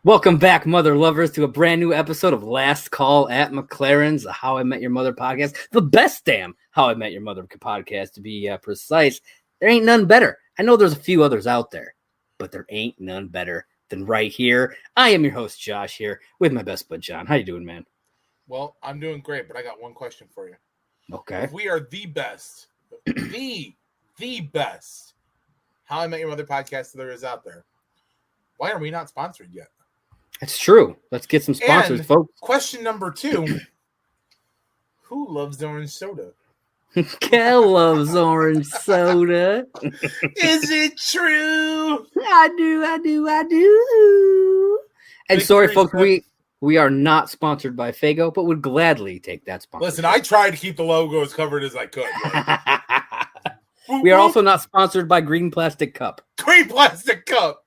Welcome back, mother lovers, to a brand new episode of Last Call at McLaren'S, the How I Met Your Mother podcast. The best damn How I Met Your Mother podcast, to be precise. There ain't none better. I know there's a few others out there, but there ain't none better than right here. I am your host, Josh, here with my best bud, John. How you doing, man? Well, I'm doing great, but I got one question for you. Okay. If we are the best, the best How I Met Your Mother podcast there is out there, why are we not sponsored yet? That's true. Let's get some sponsors, and folks. Question number 2, who loves orange soda? Kel loves orange soda. Is it true? I do. And sorry, folks, we are not sponsored by Fago, but would gladly take that sponsor. Listen, I tried to keep the logo as covered as I could. We are also not sponsored by Green Plastic Cup. Green Plastic Cup.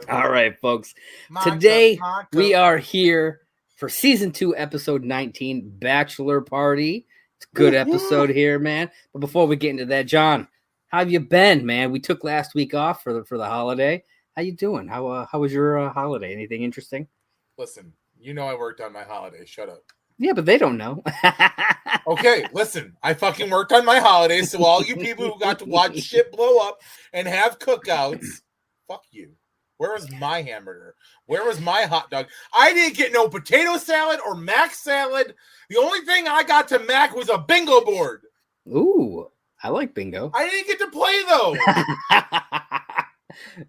All right, folks. Today we are here for season 2, episode 19, Bachelor Party. It's a good episode here, man. But before we get into that, John, how have you been, man? We took last week off for the holiday. How you doing? How was your holiday? Anything interesting? Listen, you know I worked on my holiday. Shut up. Yeah, but they don't know. Okay, listen, I fucking worked on my holiday, so all you people who got to watch shit blow up and have cookouts, fuck you. Where was my hamburger? Where was my hot dog? I didn't get no potato salad or mac salad. The only thing I got to mac was a bingo board. Ooh, I like bingo. I didn't get to play, though.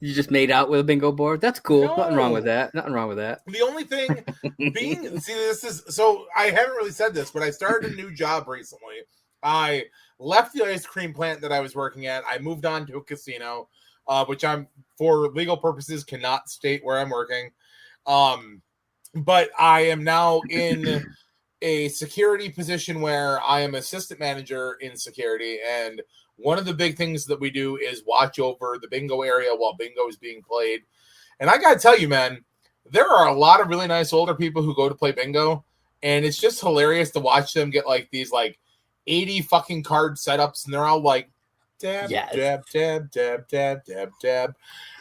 You just made out with a bingo board? That's cool. No. Nothing wrong with that. The only thing this is, so I haven't really said this, but I started a new job recently. I left the ice cream plant that I was working at. I moved on to a casino, which I'm, for legal purposes, cannot state where I'm working. But I am now in a security position where I am assistant manager in security, and one of the big things that we do is watch over the bingo area while bingo is being played. And I got to tell you, man, there are a lot of really nice older people who go to play bingo, and it's just hilarious to watch them get like these like 80 fucking card setups, and they're all like, dab, Yes. dab, dab, dab, dab, dab, dab.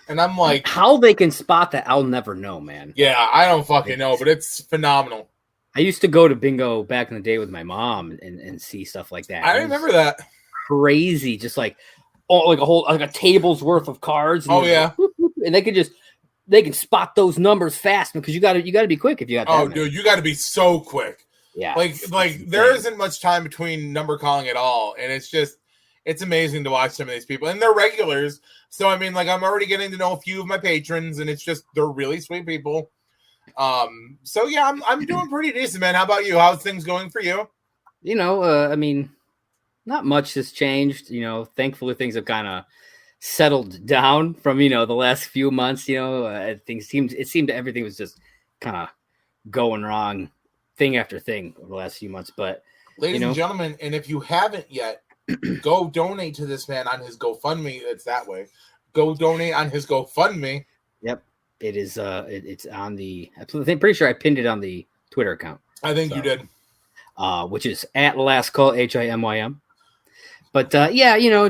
And I'm like, how they can spot that, I'll never know, man. Yeah, I don't fucking know, but it's phenomenal. I used to go to bingo back in the day with my mom and see stuff like that. I remember that. Crazy, just like a table's worth of cards. And yeah, and they can spot those numbers fast because you got to be quick if you got. Oh, dude, you got to be so quick. Yeah, like there isn't much time between number calling at all, and it's amazing to watch some of these people, and they're regulars. So I mean, like I'm already getting to know a few of my patrons, and it's just they're really sweet people. So yeah, I'm doing pretty decent, man. How about you? How's things going for you? You know, I mean, not much has changed. You know, thankfully things have kind of settled down from, the last few months. It seemed everything was just kind of going wrong, thing after thing over the last few months. But ladies and gentlemen, and if you haven't yet, go donate to this man on his GoFundMe. It's that way. Go donate on his GoFundMe. Yep, it is. It's on the. I'm pretty sure I pinned it on the Twitter account. I think you did. Which is at LAST CALL HIMYM. But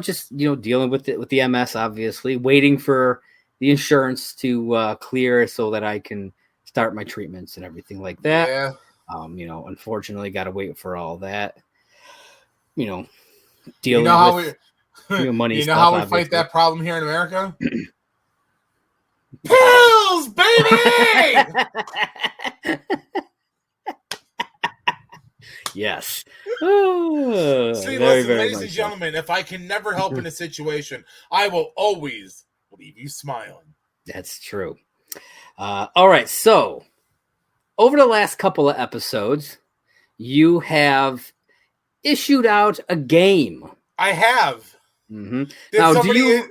just dealing with it with the MS, obviously waiting for the insurance to clear so that I can start my treatments and everything like that. Yeah. Unfortunately, got to wait for all that. Dealing with money. You know stuff, how we obviously fight that problem here in America? Pills, baby. Yes. See, listen, ladies and gentlemen, if I can never help in a situation, I will always leave you smiling. That's true. All right. So over the last couple of episodes, you have issued out a game. I have. Mm-hmm. Now, do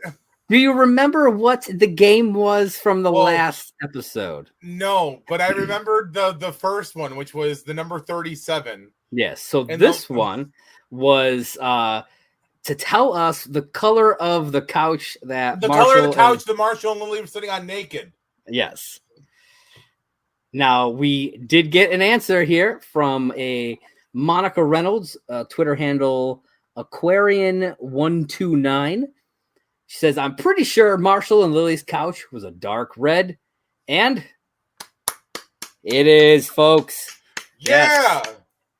you remember what the game was from the last episode? No, but I remembered the first one, which was the number 37. Yes. So this one was to tell us the color of the couch that the Marshall and Lily were sitting on naked. Yes. Now we did get an answer here from a Monica Reynolds, Twitter handle Aquarian129. She says, I'm pretty sure Marshall and Lily's couch was a dark red. And it is, folks. Yeah. Yes.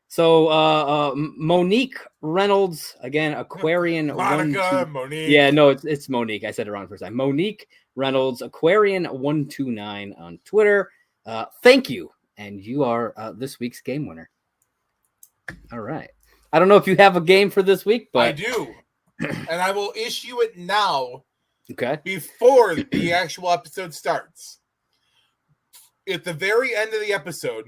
So Monique Reynolds, again, Aquarian. Monica, Monique. Yeah, no, it's Monique. I said it wrong the first time. Monique Reynolds, Aquarian129 on Twitter. Thank you. And you are this week's game winner. All right. I don't know if you have a game for this week, but I do. And I will issue it now. Okay. Before the actual episode starts. At the very end of the episode,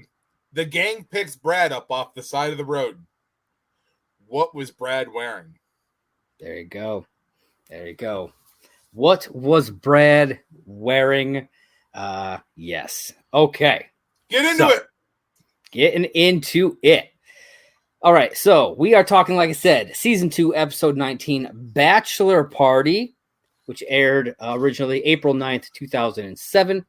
the gang picks Brad up off the side of the road. What was Brad wearing? There you go. There you go. What was Brad wearing? Yes. Okay. Get into it. Getting into it. All right. So we are talking, like I said, season 2, episode 19, Bachelor Party, which aired originally April 9th, 2007.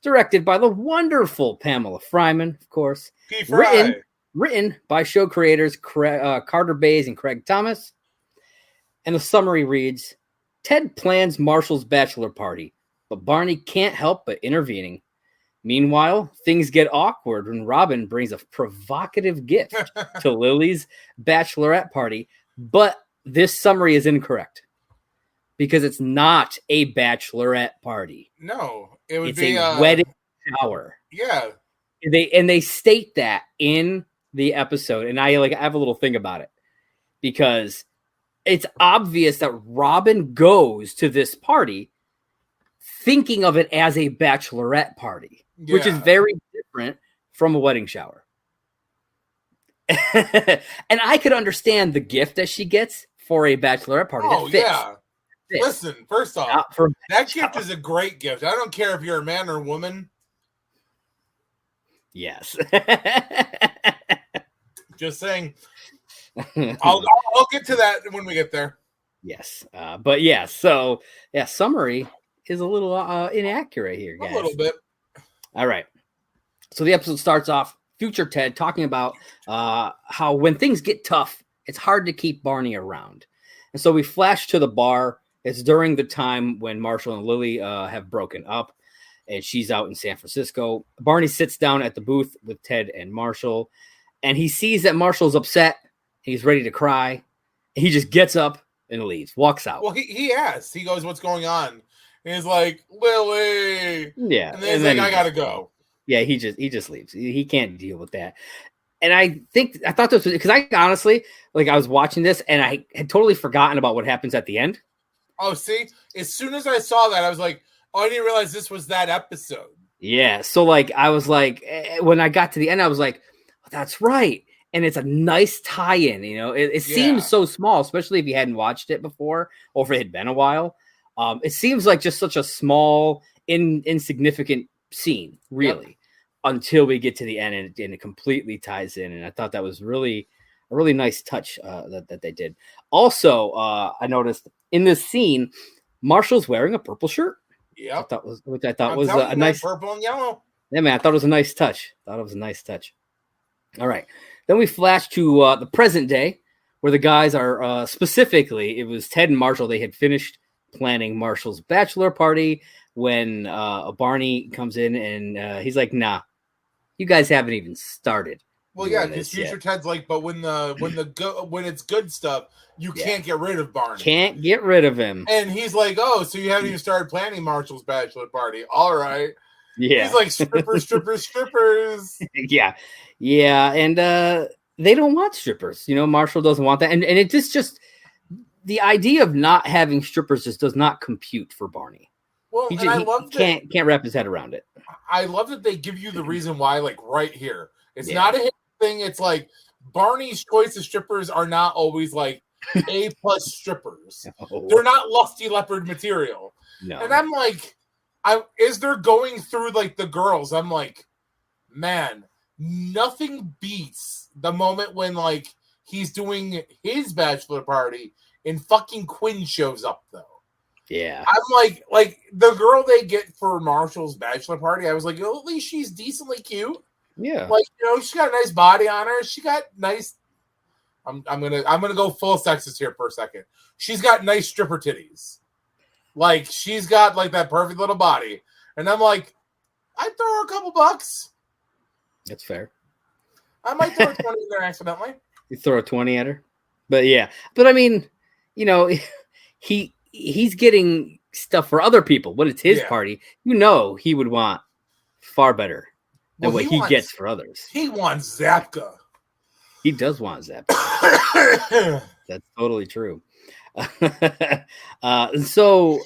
Directed by the wonderful Pamela Fryman, of course. Written by show creators Carter Bays and Craig Thomas. And the summary reads, Ted plans Marshall's bachelor party, but Barney can't help but intervening. Meanwhile, things get awkward when Robin brings a provocative gift to Lily's bachelorette party, but this summary is incorrect because it's not a bachelorette party. No, it would it's be a wedding shower. Yeah. They state that in the episode, and I have a little thing about it because it's obvious that Robin goes to this party thinking of it as a bachelorette party, which is very different from a wedding shower. And I could understand the gift that she gets for a bachelorette party. Oh, yeah. Listen, first off, that gift shower. is a great gift. I don't care if you're a man or a woman. Yes. Just saying. I'll get to that when we get there. Yes. But yeah, so yeah, summary is a little inaccurate here, guys. A little bit. All right. So the episode starts off, future Ted talking about how when things get tough, it's hard to keep Barney around. And so we flash to the bar. It's during the time when Marshall and Lily have broken up, and she's out in San Francisco. Barney sits down at the booth with Ted and Marshall, and he sees that Marshall's upset. He's ready to cry. He just gets up and leaves, walks out. Well, he asks. He goes, what's going on? And he's like, Lily. Yeah. And then he's like, I got to go. Yeah, he just leaves. He can't deal with that. And I thought this was because I honestly, I was watching this and I had totally forgotten about what happens at the end. Oh, see, as soon as I saw that, I was like, oh, I didn't realize this was that episode. Yeah. So I was like, when I got to the end, I was like, oh, that's right. And it's a nice tie-in, it seems so small, especially if you hadn't watched it before or if it had been a while. It seems like just such a small, insignificant scene, really, until we get to the end and it completely ties in. And I thought that was really a really nice touch that they did. Also, I noticed in this scene, Marshall's wearing a purple shirt. Yeah, which I thought was a nice purple and yellow. Yeah, man, I thought it was a nice touch. All right, then we flash to the present day, where the guys are specifically. It was Ted and Marshall. They had finished planning Marshall's bachelor party when Barney comes in and he's like, "Nah, you guys haven't even started." Well, yeah, because future Ted's like, but when it's good stuff, you can't get rid of Barney. Can't get rid of him. And he's like, oh, so you haven't even started planning Marshall's bachelor party? All right. Yeah. He's like, strippers. Yeah, and they don't want strippers. Marshall doesn't want that, and it just the idea of not having strippers just does not compute for Barney. Well, he can't wrap his head around it. I love that they give you the reason why, right here. It's not a hit thing. It's like Barney's choice of strippers are not always A+ strippers. No. They're not lusty leopard material. No. And I'm like, as they're going through the girls, I'm like, man, nothing beats the moment when he's doing his bachelor party and fucking Quinn shows up though. Yeah. I'm like the girl they get for Marshall's bachelor party, I was like, at least she's decently cute. Yeah. She's got a nice body on her. She got nice. I'm gonna go full sexist here for a second. She's got nice stripper titties. Like, she's got like that perfect little body. And I'm like, I'd throw her a couple bucks. That's fair. I might throw a 20 in there accidentally. You throw a 20 at her. But yeah. But I mean, you know, he's getting stuff for other people. When it's his party, you know he would want far better than what he gets for others. He wants Zapka. He does want Zapka. That's totally true. So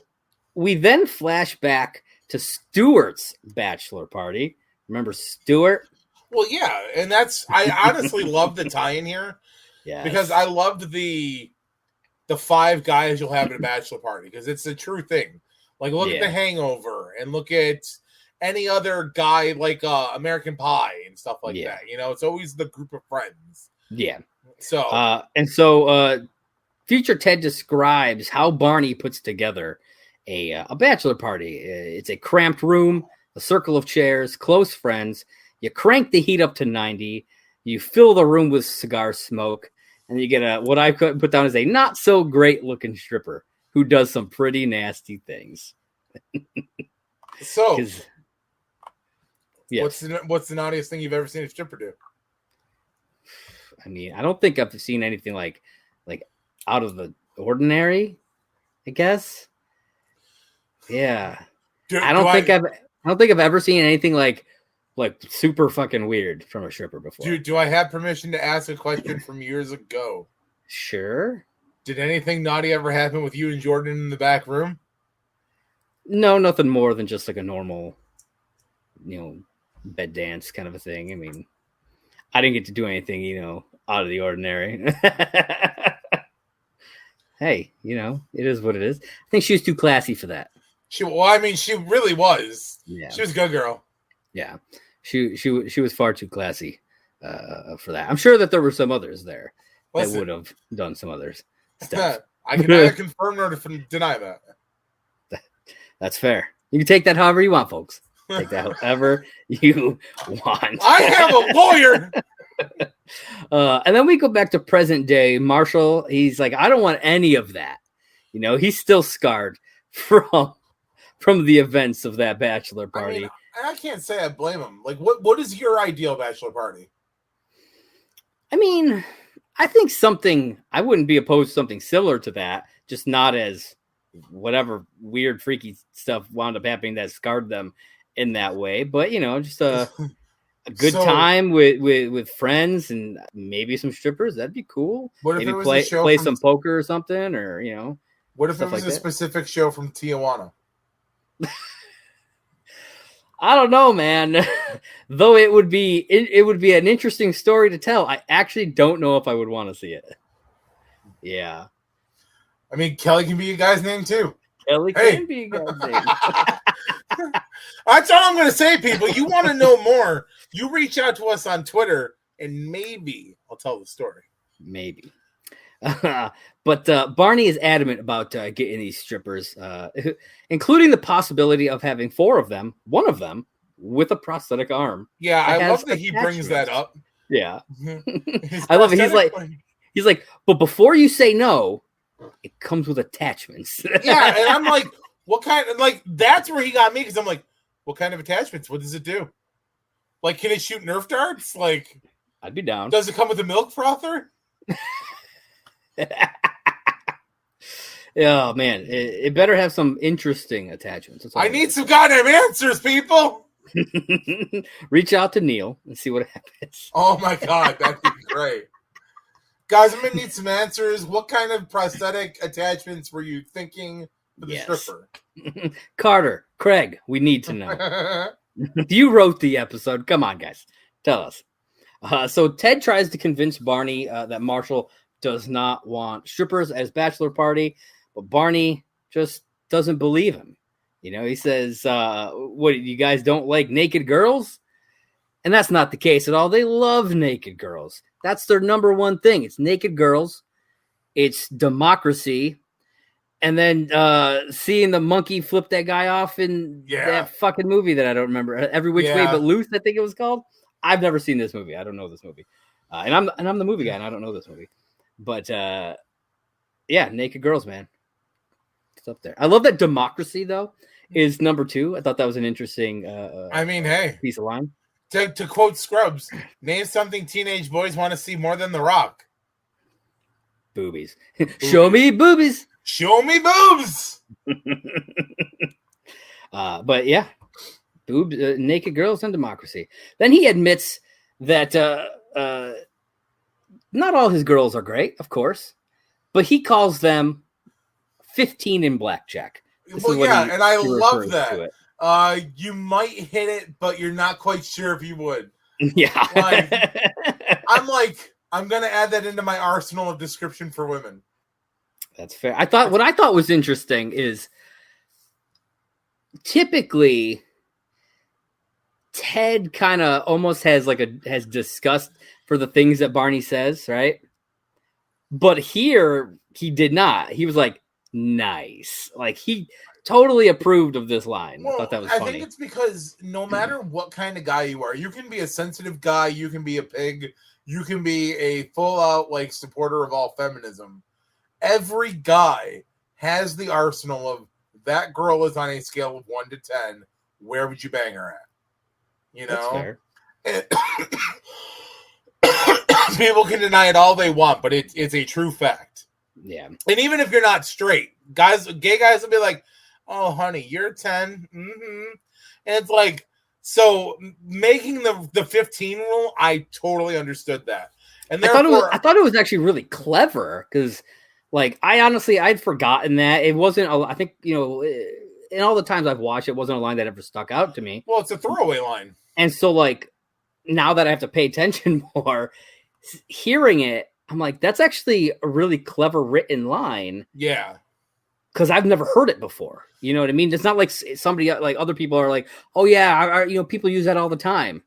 we then flash back to Stuart's bachelor party. Remember Stuart? Well, yeah, and I honestly love the tie-in here. Yeah, because I loved the 5 guys you'll have at a bachelor party, because it's a true thing. Like, look at The Hangover and look at any other guy like American Pie and stuff like that. You know, it's always the group of friends. Yeah. So future Ted describes how Barney puts together a bachelor party. It's a cramped room, a circle of chairs, close friends. You crank the heat up to 90. You fill the room with cigar smoke, and you get what I could put down as a not so great looking stripper who does some pretty nasty things. So, yes. What's the naughtiest thing you've ever seen a stripper do? I mean, I don't think I've seen anything like out of the ordinary, I guess. Yeah. I don't think I've ever seen anything like super fucking weird from a stripper before. Do I have permission to ask a question from years ago? Sure. Did anything naughty ever happen with you and Jordan in the back room? No, nothing more than just like a normal, bed dance kind of a thing. I mean, I didn't get to do anything, out of the ordinary. Hey, it is what it is. I think she was too classy for that. She really was. Yeah. She was a good girl. Yeah. She was far too classy for that. I'm sure that there were some others there that would have done some others stuff. I can neither confirm nor deny that. That's fair. You can take that however you want, folks. Take that however you want. I have a lawyer. And then we go back to present day. Marshall, he's like, I don't want any of that. He's still scarred from the events of that bachelor party. I mean, I can't say I blame him. Like, what is your ideal bachelor party? I mean, I think I wouldn't be opposed to something similar to that, just not as whatever weird, freaky stuff wound up happening that scarred them in that way. But, just a good time with friends and maybe some strippers. That'd be cool. What if maybe it was play some poker or something, or, What if it was a specific show from Tijuana? I don't know, man. Though it would be an interesting story to tell. I actually don't know if I would want to see it. Yeah. I mean, Kelly can be a guy's name too. Kelly can be a guy's name. That's all I'm going to say, people. You want to know more, you reach out to us on Twitter, and maybe I'll tell the story. Maybe. But Barney is adamant about getting these strippers, including the possibility of having 4 of them, one of them with a prosthetic arm. Yeah, I love that he brings that up. Yeah. I love it. He's like, but before you say no, it comes with attachments. Yeah, and I'm like, what kind of, that's where he got me, because I'm like, what kind of attachments? What does it do? Like, can it shoot Nerf darts? Like, I'd be down. Does it come with a milk frother? Oh man, it better have some interesting attachments. I need some goddamn answers, people. Reach out to Neil and see what happens. Oh my god, that'd be great. Guys, I'm gonna need some answers. What kind of prosthetic attachments were you thinking for the stripper? Carter, Craig, we need to know. You wrote the episode. Come on, guys. Tell us. So Ted tries to convince Barney that Marshall does not want strippers at his bachelor party, but Barney just doesn't believe him. He says, what, you guys don't like naked girls? And that's not the case at all. They love naked girls. That's their number one thing. It's naked girls. It's democracy. And then seeing the monkey flip that guy off in that fucking movie that I don't remember. Every Which Way But Loose, I think it was called. I've never seen this movie. I don't know this movie. And I'm the movie guy, and I don't know this movie. But, naked girls, man. It's up there. I love that democracy though is number 2. I thought that was an interesting I mean, hey, piece of line. To quote Scrubs, name something teenage boys want to see more than The Rock. Boobies. Show me boobies. Show me boobs. But yeah, boobs, naked girls and democracy. Then he admits that not all his girls are great, of course, but he calls them 15 in blackjack. Well, yeah, and I love that. You might hit it, but you're not quite sure if you would. Yeah. I'm going to add that into my arsenal of description for women. That's fair. What I thought was interesting is typically Ted kind of almost has disgust for the things that Barney says, right? But here he did not. He was like, nice. Like he totally approved of this line. Well, I thought that was funny. I think it's because no matter what kind of guy you are, you can be a sensitive guy, you can be a pig, you can be a full-out like supporter of all feminism. Every guy has the arsenal of that girl is on a scale of 1 to 10. Where would you bang her at? You know? That's fair. People can deny it all they want, but it's a true fact. Yeah. And even if you're not straight, gay guys will be like, oh, honey, you're 10. Mm-hmm. And it's like, so making the 15 rule, I totally understood that. And I thought it was actually really clever because, like, I'd forgotten that it wasn't. I think in all the times I've watched, it wasn't a line that ever stuck out to me. Well, it's a throwaway line, and so like now that I have to pay attention more, hearing it, I'm like, that's actually a really clever written line. Yeah. Because I've never heard it before. You know what I mean? It's not like somebody like other people are like, oh yeah, people use that all the time.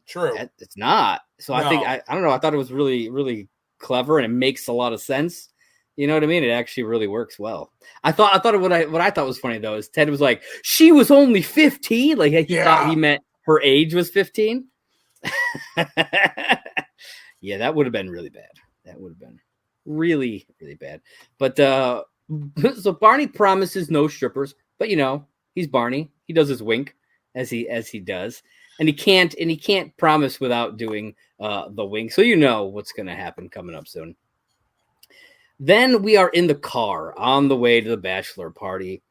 True. It's not. So no. I think I don't know. I thought it was really, really clever and it makes a lot of sense. You know what I mean? It actually really works well. I thought what I thought was funny though is Ted was like, she was only 15. Like he thought he meant her age was 15. Yeah, that would have been really bad. That would have been really, really bad. But so Barney promises no strippers, but he's Barney. He does his wink as he does, and he can't promise without doing the wink. So what's going to happen coming up soon. Then we are in the car on the way to the bachelor party,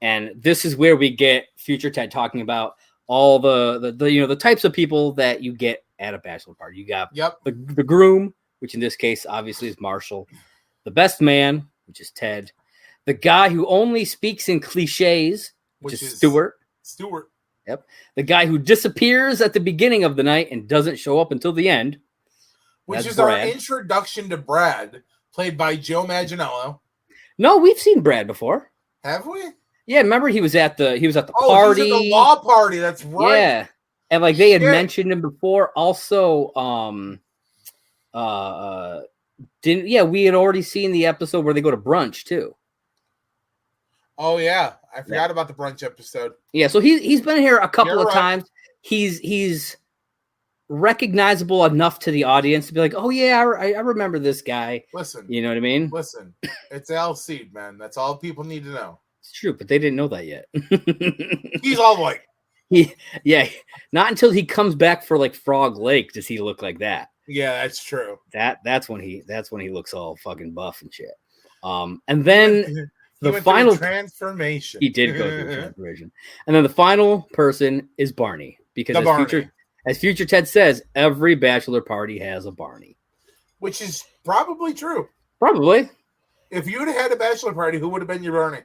and this is where we get future Ted talking about all the types of people that you get at a bachelor party. You got the groom, which in this case obviously is Marshall, the best man, which is Ted, the guy who only speaks in cliches, which is Stuart. Yep. The guy who disappears at the beginning of the night and doesn't show up until the end, which is Brad. Our introduction to Brad, played by Joe Manganiello. No, we've seen Brad before. Have we? Yeah, remember he was at the party. He was at the law party. That's right. Yeah, and like they had mentioned him before. Also, we had already seen the episode where they go to brunch too. Oh yeah, I forgot about the brunch episode. Yeah, so he's been here a couple of times. He's recognizable enough to the audience to be like, oh yeah, I remember this guy. Listen, you know what I mean? Listen, it's Al Seed, man. That's all people need to know. It's true, but they didn't know that yet. He's all like, not until he comes back for like Frog Lake does he look like that. Yeah, that's true. That's when he looks all fucking buff and shit. And then the final transformation. He did go through a transformation. And then the final person is Barney, because as future Ted says, every bachelor party has a Barney, which is probably true. Probably. If you would have had a bachelor party, who would have been your Barney?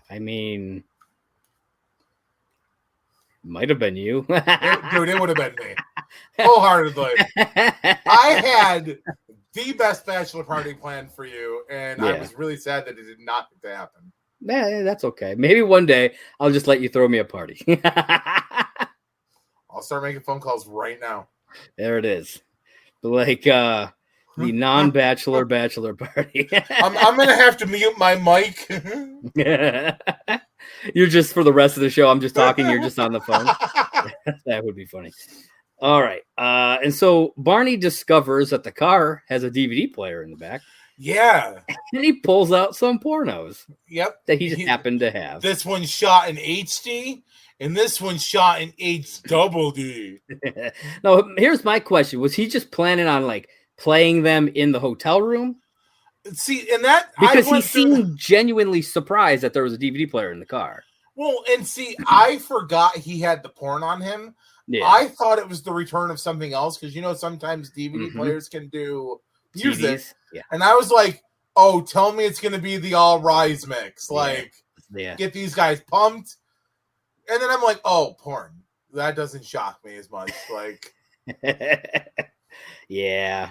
I mean, might have been you. Dude, it would have been me. Wholeheartedly. I had the best bachelor party planned for you, and I was really sad that it did not happen. Yeah, that's okay. Maybe one day I'll just let you throw me a party. I'll start making phone calls right now. There it is. Like the non-bachelor bachelor party. I'm going to have to mute my mic. You're just, for the rest of the show, I'm just talking. You're just on the phone. That would be funny. All right. And so Barney discovers that the car has a DVD player in the back. Yeah. And he pulls out some pornos Yep. that he just happened to have. This one's shot in HD, and this one's shot in HD. Now, here's my question. Was he just planning on like playing them in the hotel room? See, and that because he seemed genuinely surprised that there was a DVD player in the car. Well, and see, I forgot he had the porn on him. Yeah. I thought it was the return of something else because sometimes DVD players can do music. Yeah. And I was like, oh, tell me it's going to be the All Rise mix. Like, get these guys pumped. And then I'm like, oh, porn. That doesn't shock me as much. Like, yeah.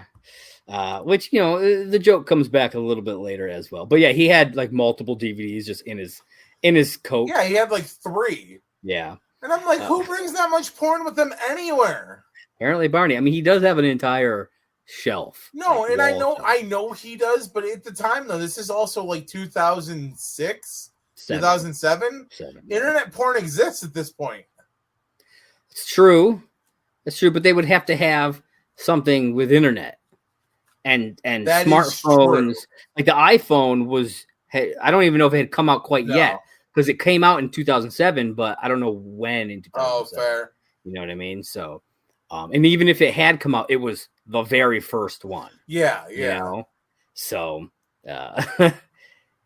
Which, the joke comes back a little bit later as well. But yeah, he had like multiple DVDs just in his coat. Yeah, he had like 3. Yeah. And I'm like, who brings that much porn with them anywhere? Apparently Barney. I mean, he does have an entire shelf. No, like, and I know he does, but at the time though, this is also like 2006, 2007. Internet porn exists at this point. It's true. It's true, but they would have to have something with internet. And smartphones, like the iPhone was, I don't even know if it had come out quite yet because it came out in 2007, but I don't know when in 2007. Oh, fair. You know what I mean? So, and even if it had come out, it was the very first one. Yeah. So,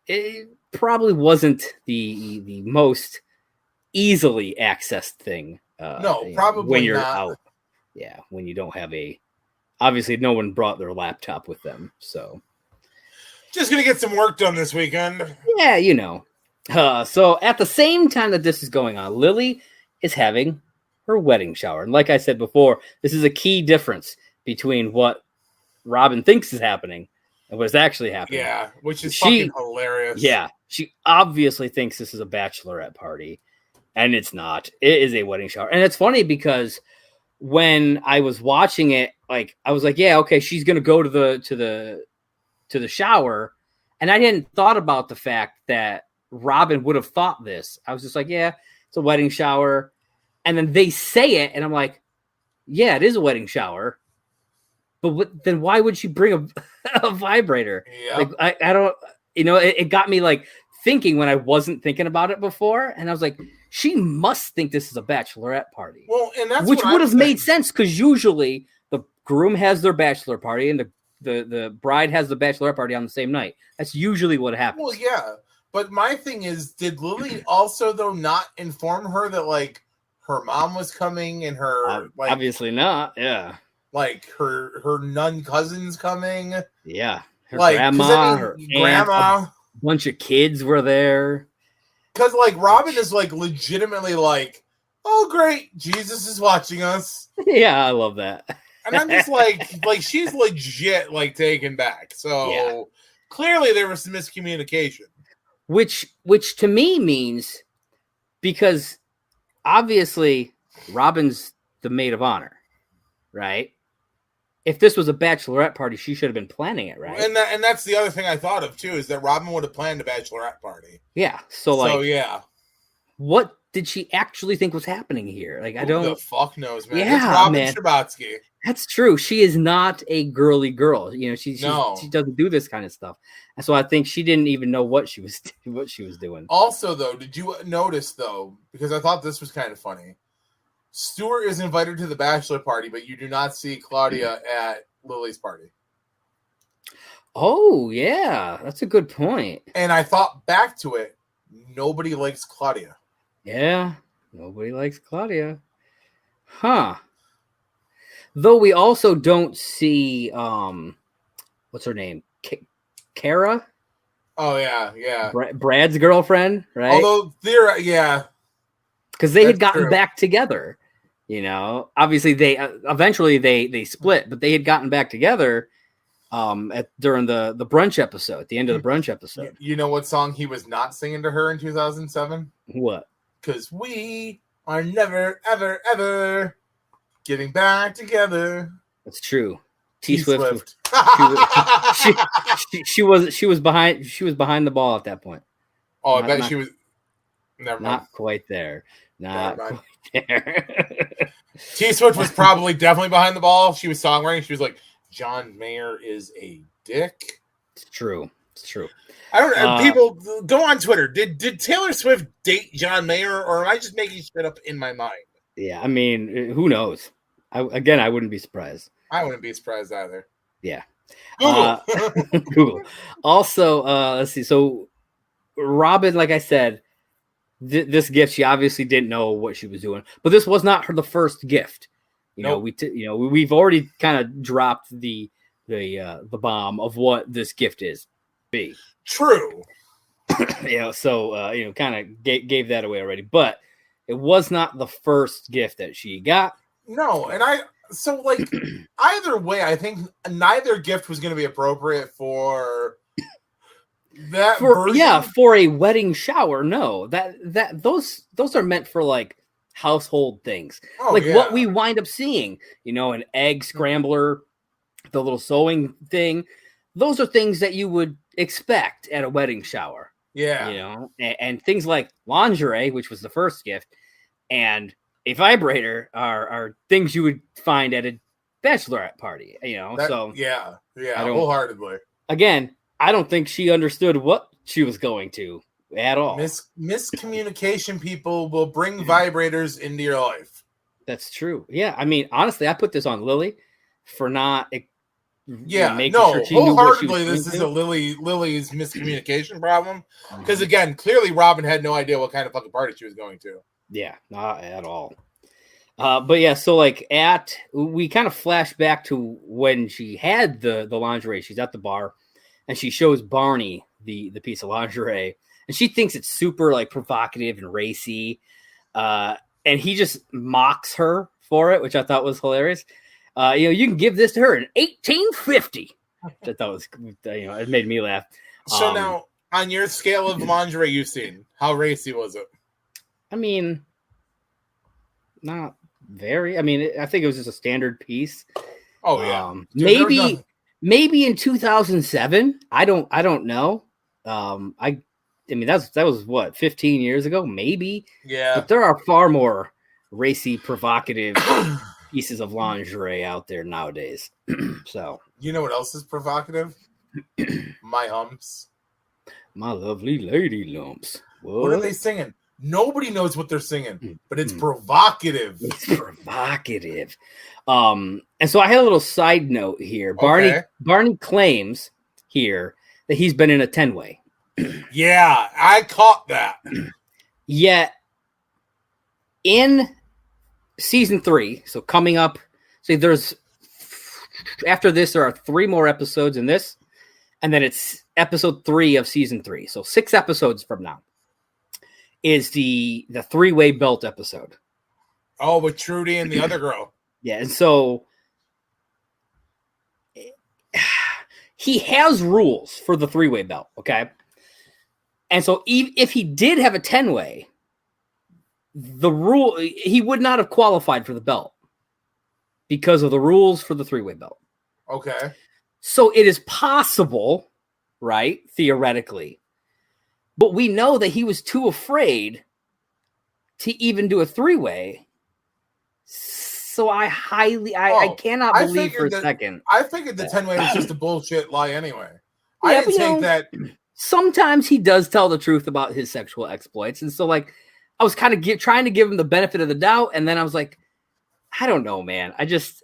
it probably wasn't the most easily accessed thing. No, probably when you're not. out. Yeah, when you don't have obviously no one brought their laptop with them, so just gonna get some work done this weekend. Yeah, so at the same time that this is going on, Lily is having her wedding shower, and like I said before, this is a key difference between what Robin thinks is happening and what's actually happening. Yeah, which is fucking hilarious. Yeah, she obviously thinks this is a bachelorette party, and it's not. It is a wedding shower, and it's funny because when I was watching it, like I was like, yeah, okay, she's gonna go to the shower, and I hadn't thought about the fact that Robin would have thought this. I was just like, yeah, it's a wedding shower, and then they say it, and I'm like, yeah, it is a wedding shower, but then why would she bring a vibrator? Yep. Like I don't, it got me like thinking when I wasn't thinking about it before, and I was like, she must think this is a bachelorette party. Well, and that's which would have made sense because usually the groom has their bachelor party and the bride has the bachelorette party on the same night. That's usually what happens. Well, yeah, but my thing is, did Lily also though not inform her that like her mom was coming and her like obviously not, yeah, like her nun cousin's coming, yeah, her like grandma, her grandma, aunt, a bunch of kids were there. Because, like, Robin is, like, legitimately like, oh, great, Jesus is watching us. Yeah, I love that. And I'm just like, she's legit, like, taken back. So, clearly there was some miscommunication. Which to me means, because obviously Robin's the maid of honor, right? If this was a bachelorette party, she should have been planning it, right? And that's the other thing I thought of, too, is that Robin would have planned a bachelorette party. Yeah. So yeah. What did she actually think was happening here? Like, I don't... Who the fuck knows, man? Yeah, it's Robin man. Scherbatsky. That's true. She is not a girly girl. She doesn't do this kind of stuff. And so I think she didn't even know what she was doing. Also, though, did you notice, though, because I thought this was kind of funny, Stuart is invited to the bachelor party, but you do not see Claudia at Lily's party. Oh, yeah. That's a good point. And I thought back to it, nobody likes Claudia. Yeah, nobody likes Claudia. Huh. Though we also don't see, what's her name? Kara? Oh, yeah. Brad's girlfriend, right? Although, because they had gotten back together. Obviously they eventually they split, but they had gotten back together during the brunch episode, at the end of the brunch episode. You know what song he was not singing to her in 2007? What? Because we are never, ever, ever getting back together. That's true. T Swift. She was behind the ball at that point. Oh, I bet she was. Never mind. Not quite there. Not quite there. T Swift was probably definitely behind the ball. She was songwriting. She was like, John Mayer is a dick. It's true. It's true. I don't know. People go on Twitter. Did Taylor Swift date John Mayer, or am I just making shit up in my mind? Yeah, I mean, who knows? I wouldn't be surprised. I wouldn't be surprised either. Yeah. Google. Google. Also, let's see. So Robin, like I said, this gift, she obviously didn't know what she was doing, but this was not the first gift. We've already kind of dropped the bomb of what this gift is. True. So kind of gave that away already, but it was not the first gift that she got. No, and either way, I think neither gift was going to be appropriate for that version. For a wedding shower. No, those are meant for like household things, what we wind up seeing. An egg scrambler, the little sewing thing. Those are things that you would expect at a wedding shower. Yeah. And things like lingerie, which was the first gift, and a vibrator are things you would find at a bachelorette party. Wholeheartedly. Again, I don't think she understood what she was going to at all. Miscommunication people will bring vibrators into your life. That's true. Yeah, I mean, honestly, I put this on Lily for not. Wholeheartedly, this is a Lily's miscommunication problem. Because again, clearly Robin had no idea what kind of fucking party she was going to. Yeah, not at all. But yeah, so we kind of flash back to when she had the lingerie. She's at the bar, and she shows Barney the piece of lingerie, and she thinks it's super like provocative and racy, and he just mocks her for it, which I thought was hilarious. You can give this to her in 1850. Which I thought was, it made me laugh. So now, on your scale of lingerie you've seen, how racy was it? I mean, not very. I mean, I think it was just a standard piece. Oh yeah, maybe in 2007. I don't know. I mean that was what 15 years ago, maybe. Yeah, but there are far more racy, provocative pieces of lingerie out there nowadays. So you know what else is provocative? My humps, my lovely lady lumps. What are they singing? Nobody knows what they're singing, but it's provocative. It's provocative. And so I had a little side note here. Barney claims here that he's been in a 10-way. Yeah, I caught that. Yet in season 3, so coming up, after this there are 3 more episodes in this, and then it's episode 3 of season 3. So 6 episodes from now is the 3-way belt episode. Oh, with Trudy and the other girl. Yeah, and so he has rules for the 3-way belt, okay? And so if he did have a 10-way, he would not have qualified for the belt because of the rules for the 3-way belt. Okay. So it is possible, right, theoretically, but we know that he was too afraid to even do a 3-way. So I cannot believe for a second. I figured the 10-way was just a bullshit lie anyway. Yeah, I didn't think that. Sometimes he does tell the truth about his sexual exploits. And so I was kind of trying to give him the benefit of the doubt. And then I was like, I don't know, man. I just,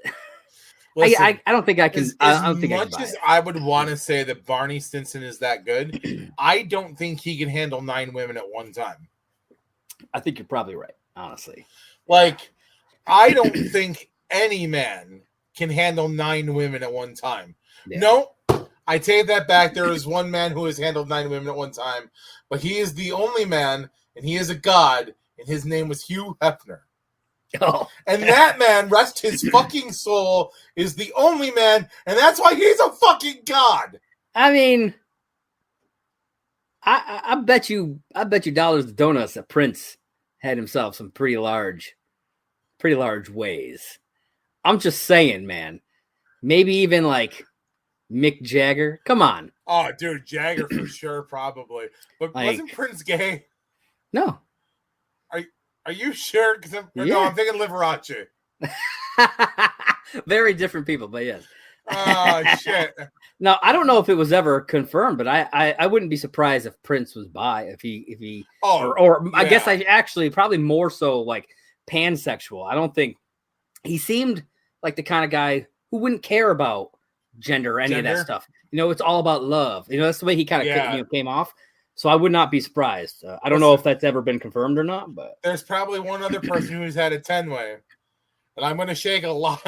listen, I don't think I can. As much as I would want to say that Barney Stinson is that good, I don't think he can handle 9 women at one time. I think you're probably right, honestly. I don't think any man can handle 9 women at one time. Yeah. No, I take that back. There is one man who has handled 9 women at one time, but he is the only man, and he is a god, and his name was Hugh Hefner. Oh. And that man, rest his fucking soul, is the only man, and that's why he's a fucking god. I mean, I bet you dollars to donuts that Prince had himself some pretty large ways. I'm just saying, man. Maybe even Mick Jagger. Come on. Oh, dude, Jagger for sure, probably. But wasn't Prince gay? No. Are you sure? No, I'm thinking Liberace. Very different people, but yes. Oh shit. Now I don't know if it was ever confirmed, but I wouldn't be surprised if Prince was bi, if he or I guess I actually probably more so like pansexual. I don't think he seemed like the kind of guy who wouldn't care about gender or any of that stuff. It's all about love. That's the way he kind of came off. So I would not be surprised. I don't know if that's ever been confirmed or not, but there's probably one other person who's had a 10-way. And I'm going to shake a lot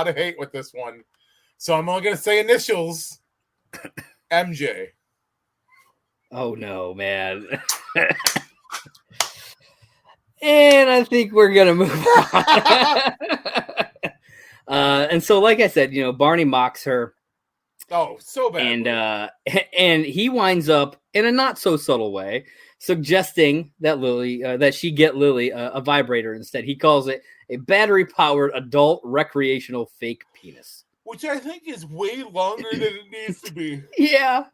of hate with this one. So I'm only going to say initials. MJ. Oh no, man. And I think we're going to move on. And so like I said, Barney mocks her. Oh, so bad. And he winds up in a not so subtle way suggesting that that she get Lily a vibrator instead. He calls it a battery-powered adult recreational fake penis, which I think is way longer than it needs to be. Yeah,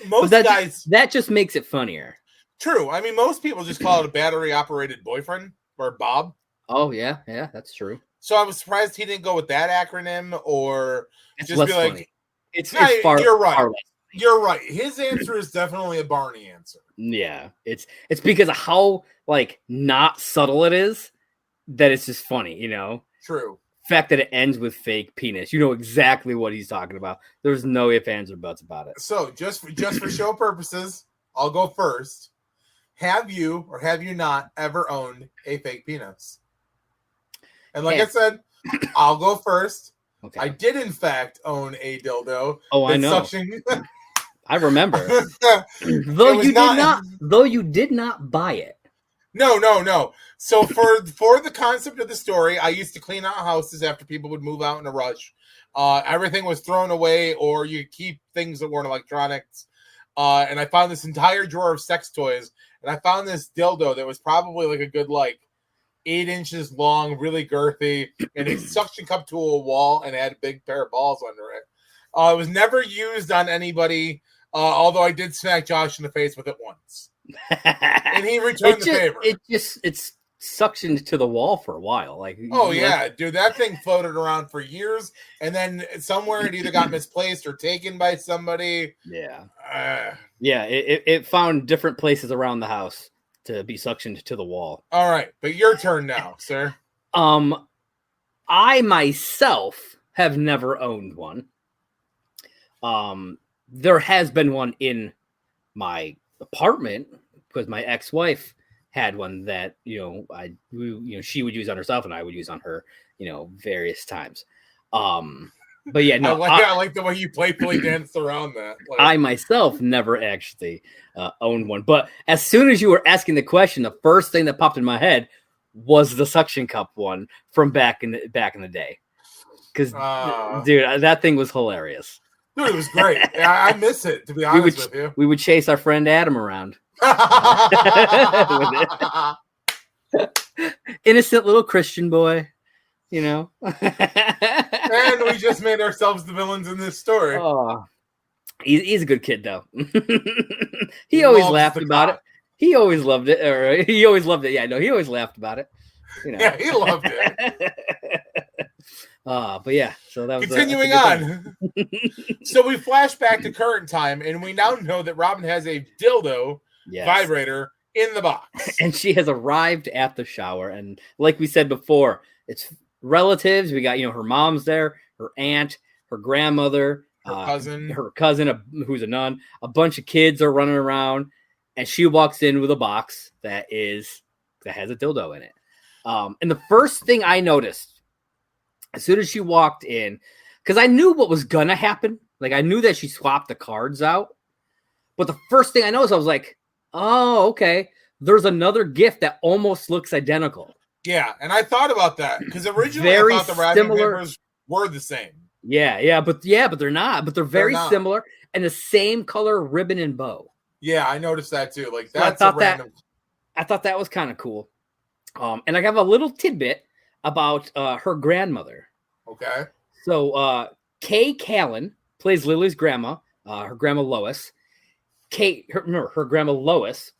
most guys that just makes it funnier. True. I mean, most people just call it a battery-operated boyfriend or Bob. Oh yeah, that's true. So I was surprised he didn't go with that acronym or it's just be like, funny. It's far. You're right. Far less. You're right. His answer is definitely a Barney answer. Yeah, it's because of how like not subtle it is that it's just funny, True. The fact that it ends with fake penis, you know exactly what he's talking about. There's no ifs, ands, or buts about it. So just for show purposes, I'll go first. Have you or have you not ever owned a fake penis? And like I said, I'll go first. Okay. I did in fact own a dildo. Oh, I know. I remember. Though you did not buy it. No. So for the concept of the story, I used to clean out houses after people would move out in a rush. Everything was thrown away, or you keep things that weren't electronics. And I found this entire drawer of sex toys, and I found this dildo that was probably like a good 8 inches long, really girthy, and it suction cup to a wall and had a big pair of balls under it. It was never used on anybody, although I did smack Josh in the face with it once. And he returned the favor. It's suctioned to the wall for a while. Dude, that thing floated around for years, and then somewhere it either got misplaced or taken by somebody. Yeah. It found different places around the house to be suctioned to the wall. All right, but your turn now, sir. I myself have never owned one. There has been one in my apartment because my ex-wife had one that she would use on herself and I would use on her, various times. But yeah, no, I like the way you playfully danced around that. I myself never actually owned one, but as soon as you were asking the question, the first thing that popped in my head was the suction cup one from back in the day. Because dude, that thing was hilarious. Dude, it was great. I miss it, to be honest with you. We would chase our friend Adam around. Innocent little Christian boy, And we just made ourselves the villains in this story. Oh, he's a good kid, though. He always laughed about it. He always loved it. Or he always loved it. Yeah, no, he always laughed about it. Yeah, he loved it. But yeah, so that was continuing on. So we flash back to current time, and we now know that Robin has a dildo vibrator in the box, and she has arrived at the shower. And like we said before, it's relatives. We got her mom's there, her aunt, her grandmother, her cousin, who's a nun. A bunch of kids are running around, and she walks in with a box that has a dildo in it. And the first thing I noticed as soon as she walked in, because I knew what was gonna happen. I knew that she swapped the cards out. But the first thing I noticed, I was like, oh, okay. There's another gift that almost looks identical. Yeah, and I thought about that because originally I thought the wrapping papers were the same. Yeah, but they're not. But they're very similar and the same color ribbon and bow. Yeah, I noticed that too. I thought that was kind of cool. And I have a little tidbit about her grandmother. Okay. So Kay Callan plays Lily's grandma, her grandma Lois. Her grandma Lois.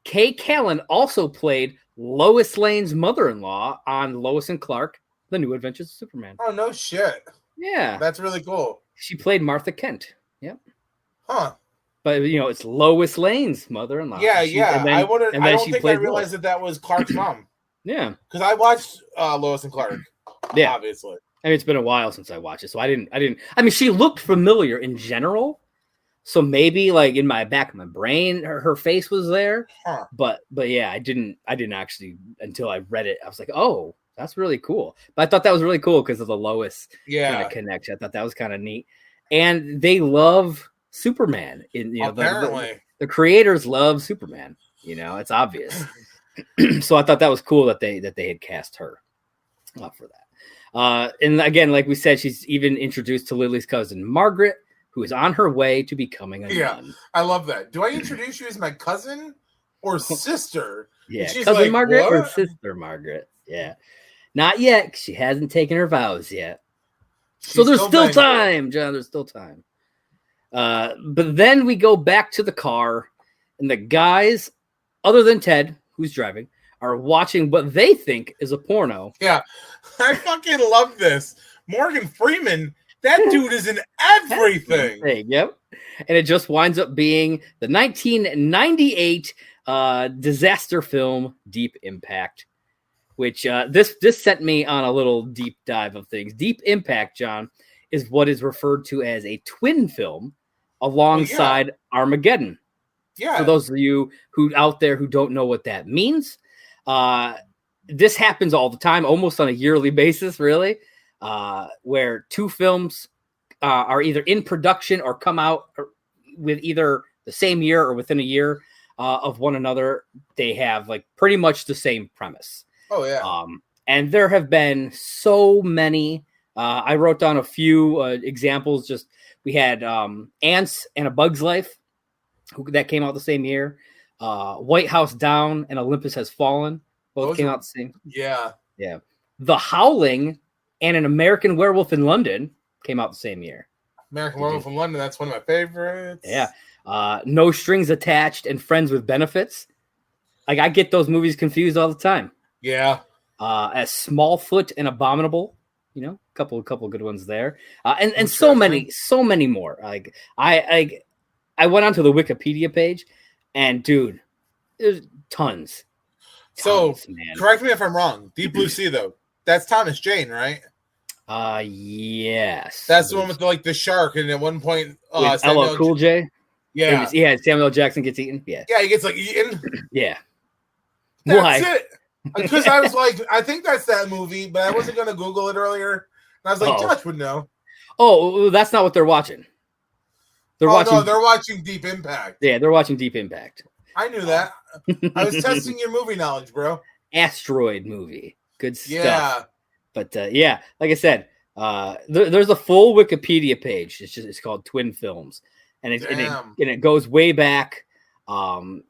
Kay Callan also played Lois Lane's mother-in-law on Lois and Clark, The New Adventures of Superman. Oh, no shit. Yeah. That's really cool. She played Martha Kent. Yep. Huh. But it's Lois Lane's mother-in-law. Yeah, I don't she think I played realized Lois. that was Clark's mom. Yeah. Because I watched Lois and Clark. Yeah. Obviously. I mean, it's been a while since I watched it, so I didn't. I mean, she looked familiar in general, so maybe like in my back of my brain, her face was there. Huh. But yeah, I didn't actually until I read it. I was like, oh, that's really cool. But I thought that was really cool because of the Lois kind of connection. I thought that was kind of neat, and they love Superman. Apparently, the creators love Superman. It's obvious. So I thought that was cool that they had cast her for that. And again, like we said, she's even introduced to Lily's cousin Margaret, who is on her way to becoming a nun. I love that. Do I introduce you as my cousin or sister? Yeah, cousin Margaret or sister Margaret? Yeah, not yet. She hasn't taken her vows yet. So there's still time, John. There's still time. But then we go back to the car, and the guys, other than Ted, who's driving, are watching what they think is a porno. Yeah, I fucking love this. Morgan Freeman, that dude is in everything. Yep. And it just winds up being the 1998 disaster film Deep Impact, which this sent me on a little deep dive of things. Deep Impact, John, is what is referred to as a twin film alongside Armageddon. Yeah. For those of you who out there who don't know what that means, this happens all the time, almost on a yearly basis, really, where two films are either in production or come out with either the same year or within a year of one another. They have like pretty much the same premise. Oh, yeah. And there have been so many. I wrote down a few examples. Just we had Ants and A Bug's Life that came out the same year. White House Down and Olympus Has Fallen both came out the same. Yeah. The Howling and An American Werewolf in London came out the same year. American Werewolf in London, that's one of my favorites. Yeah. No Strings Attached and Friends with Benefits. Like, I get those movies confused all the time. Yeah. As Smallfoot and Abominable, couple good ones there. And so many more. Like I went onto the Wikipedia page, and dude, there's tons. So, man. Correct me if I'm wrong. Deep Blue Sea, though, that's Thomas Jane, right? Yes. That's the one with the shark, and at one point, with LL Cool J. Yeah, Samuel L. Jackson gets eaten. Yeah, he gets eaten. Yeah. That's it. Because I was like, I think that's that movie, but I wasn't gonna Google it earlier. And I was like, Josh would know. Oh, that's not what they're watching. They're watching Deep Impact. Yeah, they're watching Deep Impact. I knew that. I was testing your movie knowledge, bro. Asteroid movie. Good stuff. Yeah. But like I said, there's a full Wikipedia page. It's called Twin Films. And it goes way back. Tons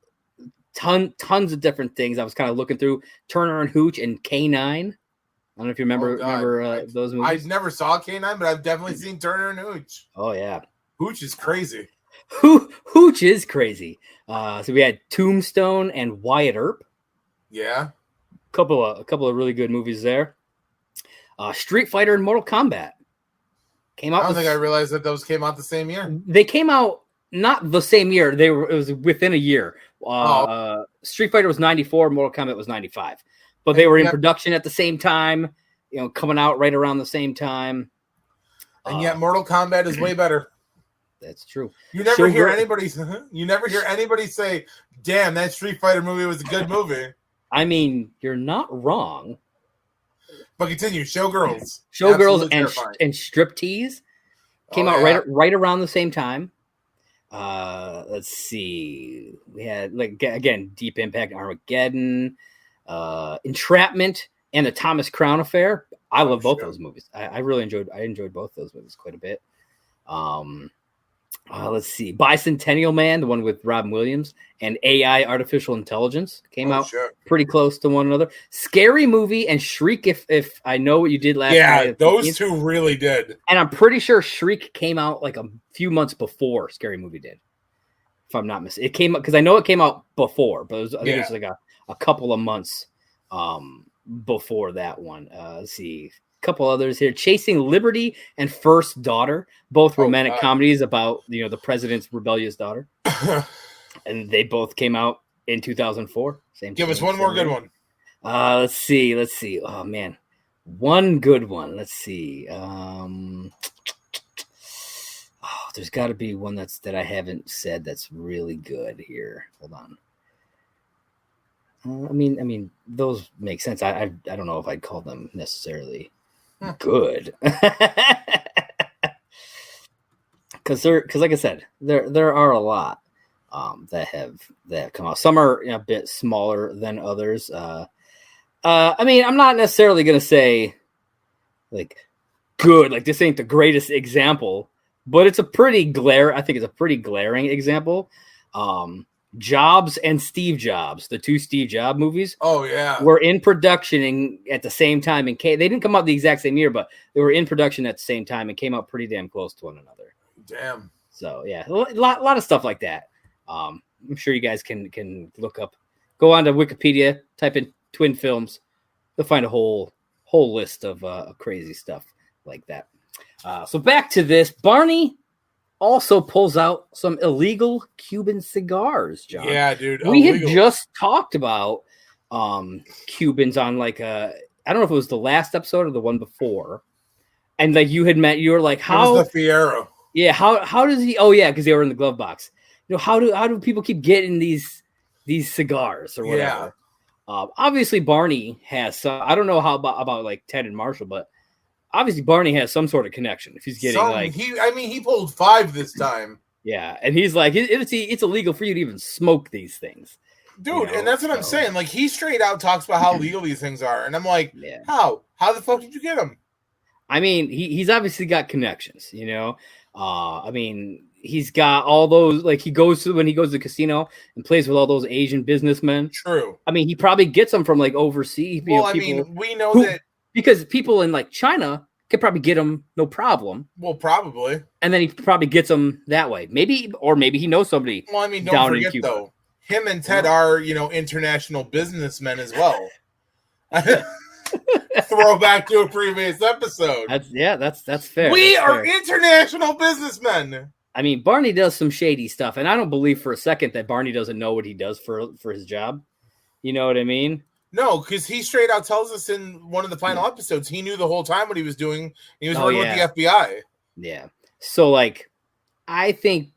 of different things. I was kind of looking through Turner and Hooch and K9. I don't know if you remember those movies. I never saw K9, but I've definitely seen Turner and Hooch. Oh yeah, Hooch is crazy. Hooch is crazy. So we had Tombstone and Wyatt Earp. Yeah, a couple of really good movies there. Street Fighter and Mortal Kombat came out. I don't think I realized that those came out the same year. They came out not the same year. It was within a year. Street Fighter was 94, Mortal Kombat was 95. But they were in production at the same time, coming out right around the same time. And yet Mortal Kombat is way better. That's true. You never hear anybody say, "Damn, that Street Fighter movie was a good movie." I mean, you're not wrong. But continue. Showgirls. Showgirls and Striptease came out right around the same time. Let's see. We had again Deep Impact, Armageddon, Entrapment, and the Thomas Crown Affair. I love both those movies. I really enjoyed both those movies quite a bit. Let's see. Bicentennial Man, the one with Robin Williams, and AI Artificial Intelligence came out pretty close to one another. Scary Movie and Shriek, if I Know What You Did Last Night. Yeah, those two really did. And I'm pretty sure Shriek came out like a few months before Scary Movie did. If I'm not mistaken. It came out because I know it came out before, but I think it was like a couple of months before that one. Let's see. couple others here. Chasing Liberty and First Daughter, both romantic comedies about, the president's rebellious daughter. And they both came out in 2004. Give us one more good one. Let's see. Oh man. One good one. Let's see. There's got to be one that I haven't said that's really good here. Hold on. I mean, those make sense. I don't know if I'd call them necessarily good, because like I said, there are a lot that have come out. Some are a bit smaller than others. I'm not necessarily gonna say like good, like this ain't the greatest example, but it's a pretty glaring example. Jobs and Steve Jobs, the two Steve Jobs movies. Oh yeah, were in production at the same time. They didn't come out the exact same year, but they were in production at the same time and came out pretty damn close to one another. Damn. So yeah, a lot of stuff like that. I'm sure you guys can look up. Go on to Wikipedia, type in twin films. You'll find a whole list of crazy stuff like that. So back to this, Barney also pulls out some illegal Cuban cigars, John. Yeah, dude. We had just talked about Cubans on I don't know if it was the last episode or the one before. And you were like, how was the Fiero? Yeah, how does he? Oh yeah, because they were in the glove box. How do people keep getting these cigars or whatever? Yeah. Obviously Barney has some. I don't know how about like Ted and Marshall, but obviously Barney has some sort of connection. If he's getting he pulled 5 this time. Yeah, and he's like, it's illegal for you to even smoke these things, dude. And that's what I'm saying. Like, he straight out talks about how legal these things are, and I'm like, how the fuck did you get them? I mean, he's obviously got connections. He's got all those. Like, when he goes to the casino and plays with all those Asian businessmen. True. I mean, he probably gets them from overseas. Well, we know that. Because people in China could probably get them no problem. Well, probably. And then he probably gets them that way. Maybe he knows somebody. Well, don't forget though, him and Ted are international businessmen as well. Throw back to a previous episode. That's fair. We are international businessmen. I mean, Barney does some shady stuff, and I don't believe for a second that Barney doesn't know what he does for his job. You know what I mean? No, because he straight out tells us in one of the final episodes he knew the whole time what he was doing. He was working with the FBI. Yeah. So, I think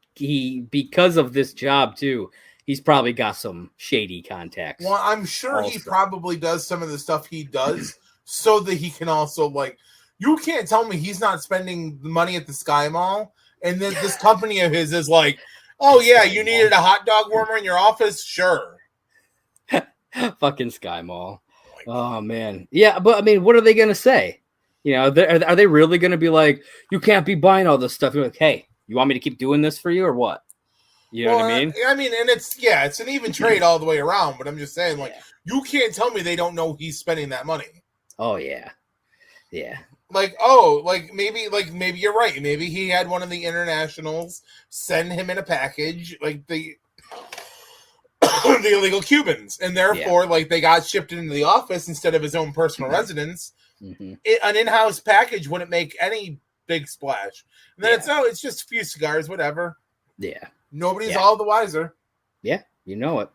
because of this job, too, he's probably got some shady contacts. Well, I'm sure he probably does some of the stuff he does so that he can also, you can't tell me he's not spending the money at the Sky Mall, and then this company of his is like, oh, yeah, you needed a hot dog warmer in your office? Sure. Fucking Sky Mall. Oh man. Yeah, but I mean, what are they gonna say? Are they really gonna be like, you can't be buying all this stuff? You're like, hey, you want me to keep doing this for you or what? You know what I mean? And it's an even trade all the way around, but I'm just saying, you can't tell me they don't know he's spending that money. Oh yeah. Yeah. Maybe you're right. Maybe he had one of the internationals send him in a package, the illegal Cubans, and therefore they got shipped into the office instead of his own personal residence. Mm-hmm. An in-house package wouldn't make any big splash. And then it's just a few cigars, whatever. Yeah. Nobody's all the wiser. Yeah, you know it.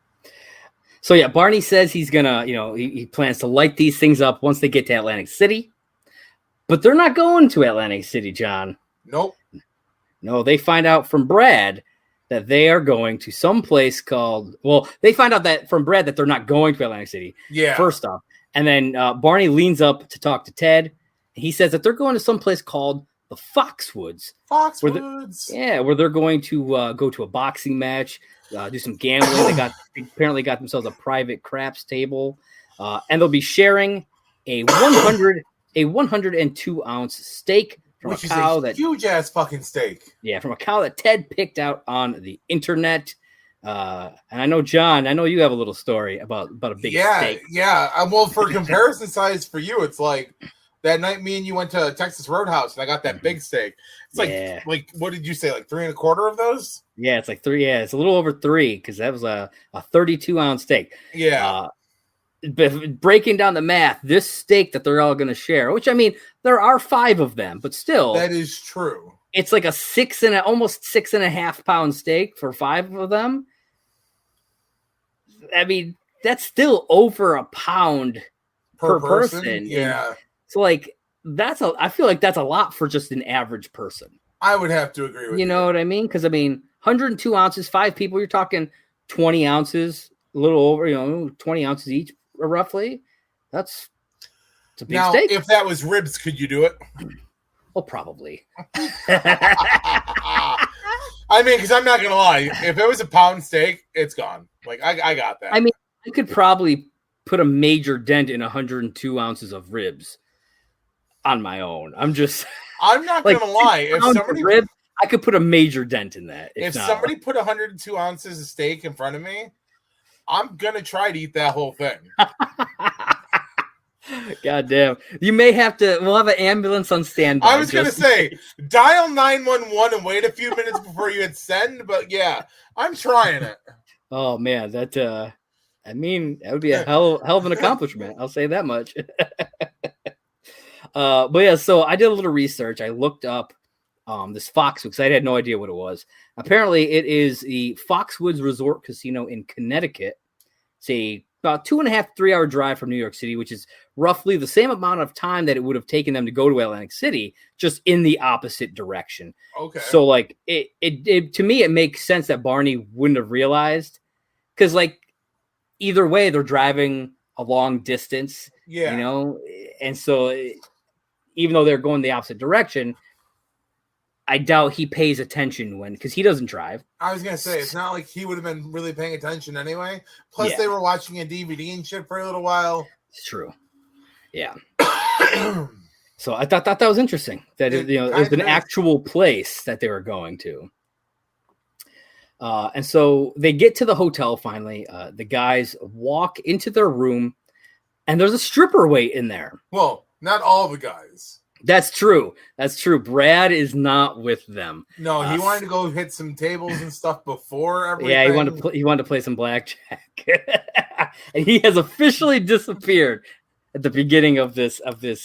So yeah, Barney says he's gonna, he plans to light these things up once they get to Atlantic City. But they're not going to Atlantic City, John. Nope. No, they find out from Brad that they are going to some place called, they find out that from Brad that they're not going to Atlantic City. Yeah. First off. And then Barney leans up to talk to Ted. And he says that they're going to some place called the Foxwoods. Foxwoods. Where they're going to go to a boxing match, do some gambling. They apparently got themselves a private craps table. And they'll be sharing a 102-ounce steak from Which a cow, is a huge ass fucking steak. Yeah, from a cow that Ted picked out on the internet. And I know, John, you have a little story about a big steak. Yeah. Well, for comparison size for you, it's like that night me and you went to Texas Roadhouse and I got that big steak. It's like what did you say? Like 3 1/4 of those? Yeah, it's like 3. Yeah, it's a little over 3 because that was a 32-ounce steak. Yeah. breaking down the math, this steak that they're all going to share, which I mean, there are 5 of them, but still, that is true. It's like a almost 6.5 pound steak for 5 of them. I mean, that's still over a pound per person. Yeah. And so like, I feel like that's a lot for just an average person. I would have to agree with you. You know what I mean? Because I mean, 102 ounces, 5 people, you're talking 20 ounces, a little over, 20 ounces each, roughly. It's a big steak. If that was ribs, could you do it? Well, probably. I mean, because I'm not gonna lie, if it was a pound steak, it's gone. Like I got that. I mean, I could probably put a major dent in 102 ounces of ribs on my own. I'm not gonna lie. If somebody I could put a major dent in that. If somebody put 102 ounces of steak in front of me, I'm gonna try to eat that whole thing. God damn. We'll have an ambulance on standby. I was going to say, dial 911 and wait a few minutes before you hit send, but yeah, I'm trying it. Oh, man, that would be a hell of an accomplishment. I'll say that much. But yeah, so I did a little research. I looked up this Foxwoods, because I had no idea what it was. Apparently, it is the Foxwoods Resort Casino in Connecticut. It's about 2.5, 3-hour drive from New York City, which is roughly the same amount of time that it would have taken them to go to Atlantic City, just in the opposite direction. Okay. So like it to me, it makes sense that Barney wouldn't have realized, because like either way, they're driving a long distance, and so even though they're going the opposite direction, I doubt he pays attention because he doesn't drive. I was going to say, it's not like he would have been really paying attention anyway. Plus, they were watching a DVD and shit for a little while. It's true. Yeah. So I thought that was interesting. That it was an actual place that they were going to. And so they get to the hotel finally. The guys walk into their room, and there's a stripper wait in there. Well, not all the guys. That's true. Brad is not with them. No, he wanted to go hit some tables and stuff before everything. Yeah, he wanted to play some blackjack, and he has officially disappeared at the beginning of this event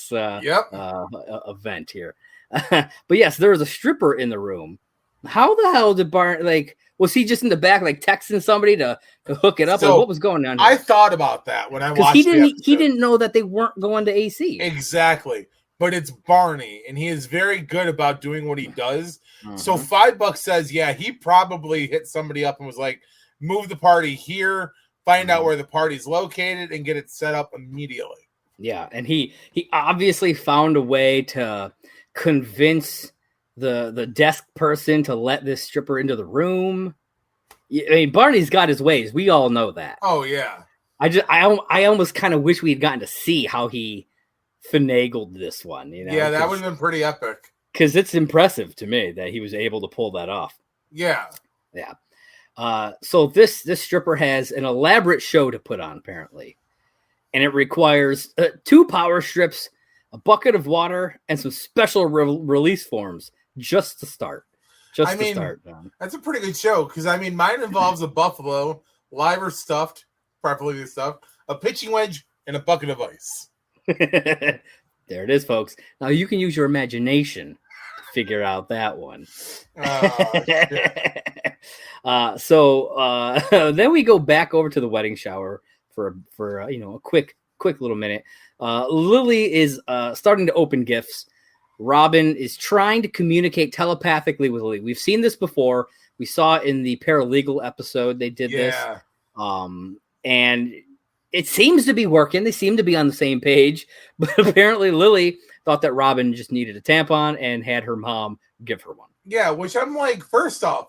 here. But yes, there was a stripper in the room. How the hell did Barney was he just in the back texting somebody to hook it up? So, what was going on here? I thought about that when I watched. He didn't know that they weren't going to AC. Exactly. But it's Barney, and he is very good about doing what he does. Mm-hmm. So $5 says, yeah, he probably hit somebody up and was like, move the party here, find out where the party's located, and get it set up immediately. Yeah, and he obviously found a way to convince the desk person to let this stripper into the room. I mean, Barney's got his ways. We all know that. Oh, yeah. I almost kind of wish we had gotten to see how he finagled this one, Yeah, that would have been pretty epic. Because it's impressive to me that he was able to pull that off. Yeah. So this stripper has an elaborate show to put on, apparently, and it requires 2 power strips, a bucket of water, and some special release forms just to start. That's a pretty good show, because mine involves a buffalo, live or stuffed, preferably stuffed, a pitching wedge, and a bucket of ice. There it is, folks. Now you can use your imagination to figure out that one. So then we go back over to the wedding shower for a quick little minute. Lily is starting to open gifts. Robin is trying to communicate telepathically with Lily. We've seen this before. We saw it in the paralegal episode. They did this. And it seems to be working. They seem to be on the same page. But apparently Lily thought that Robin just needed a tampon and had her mom give her one. Yeah, which I'm like, first off,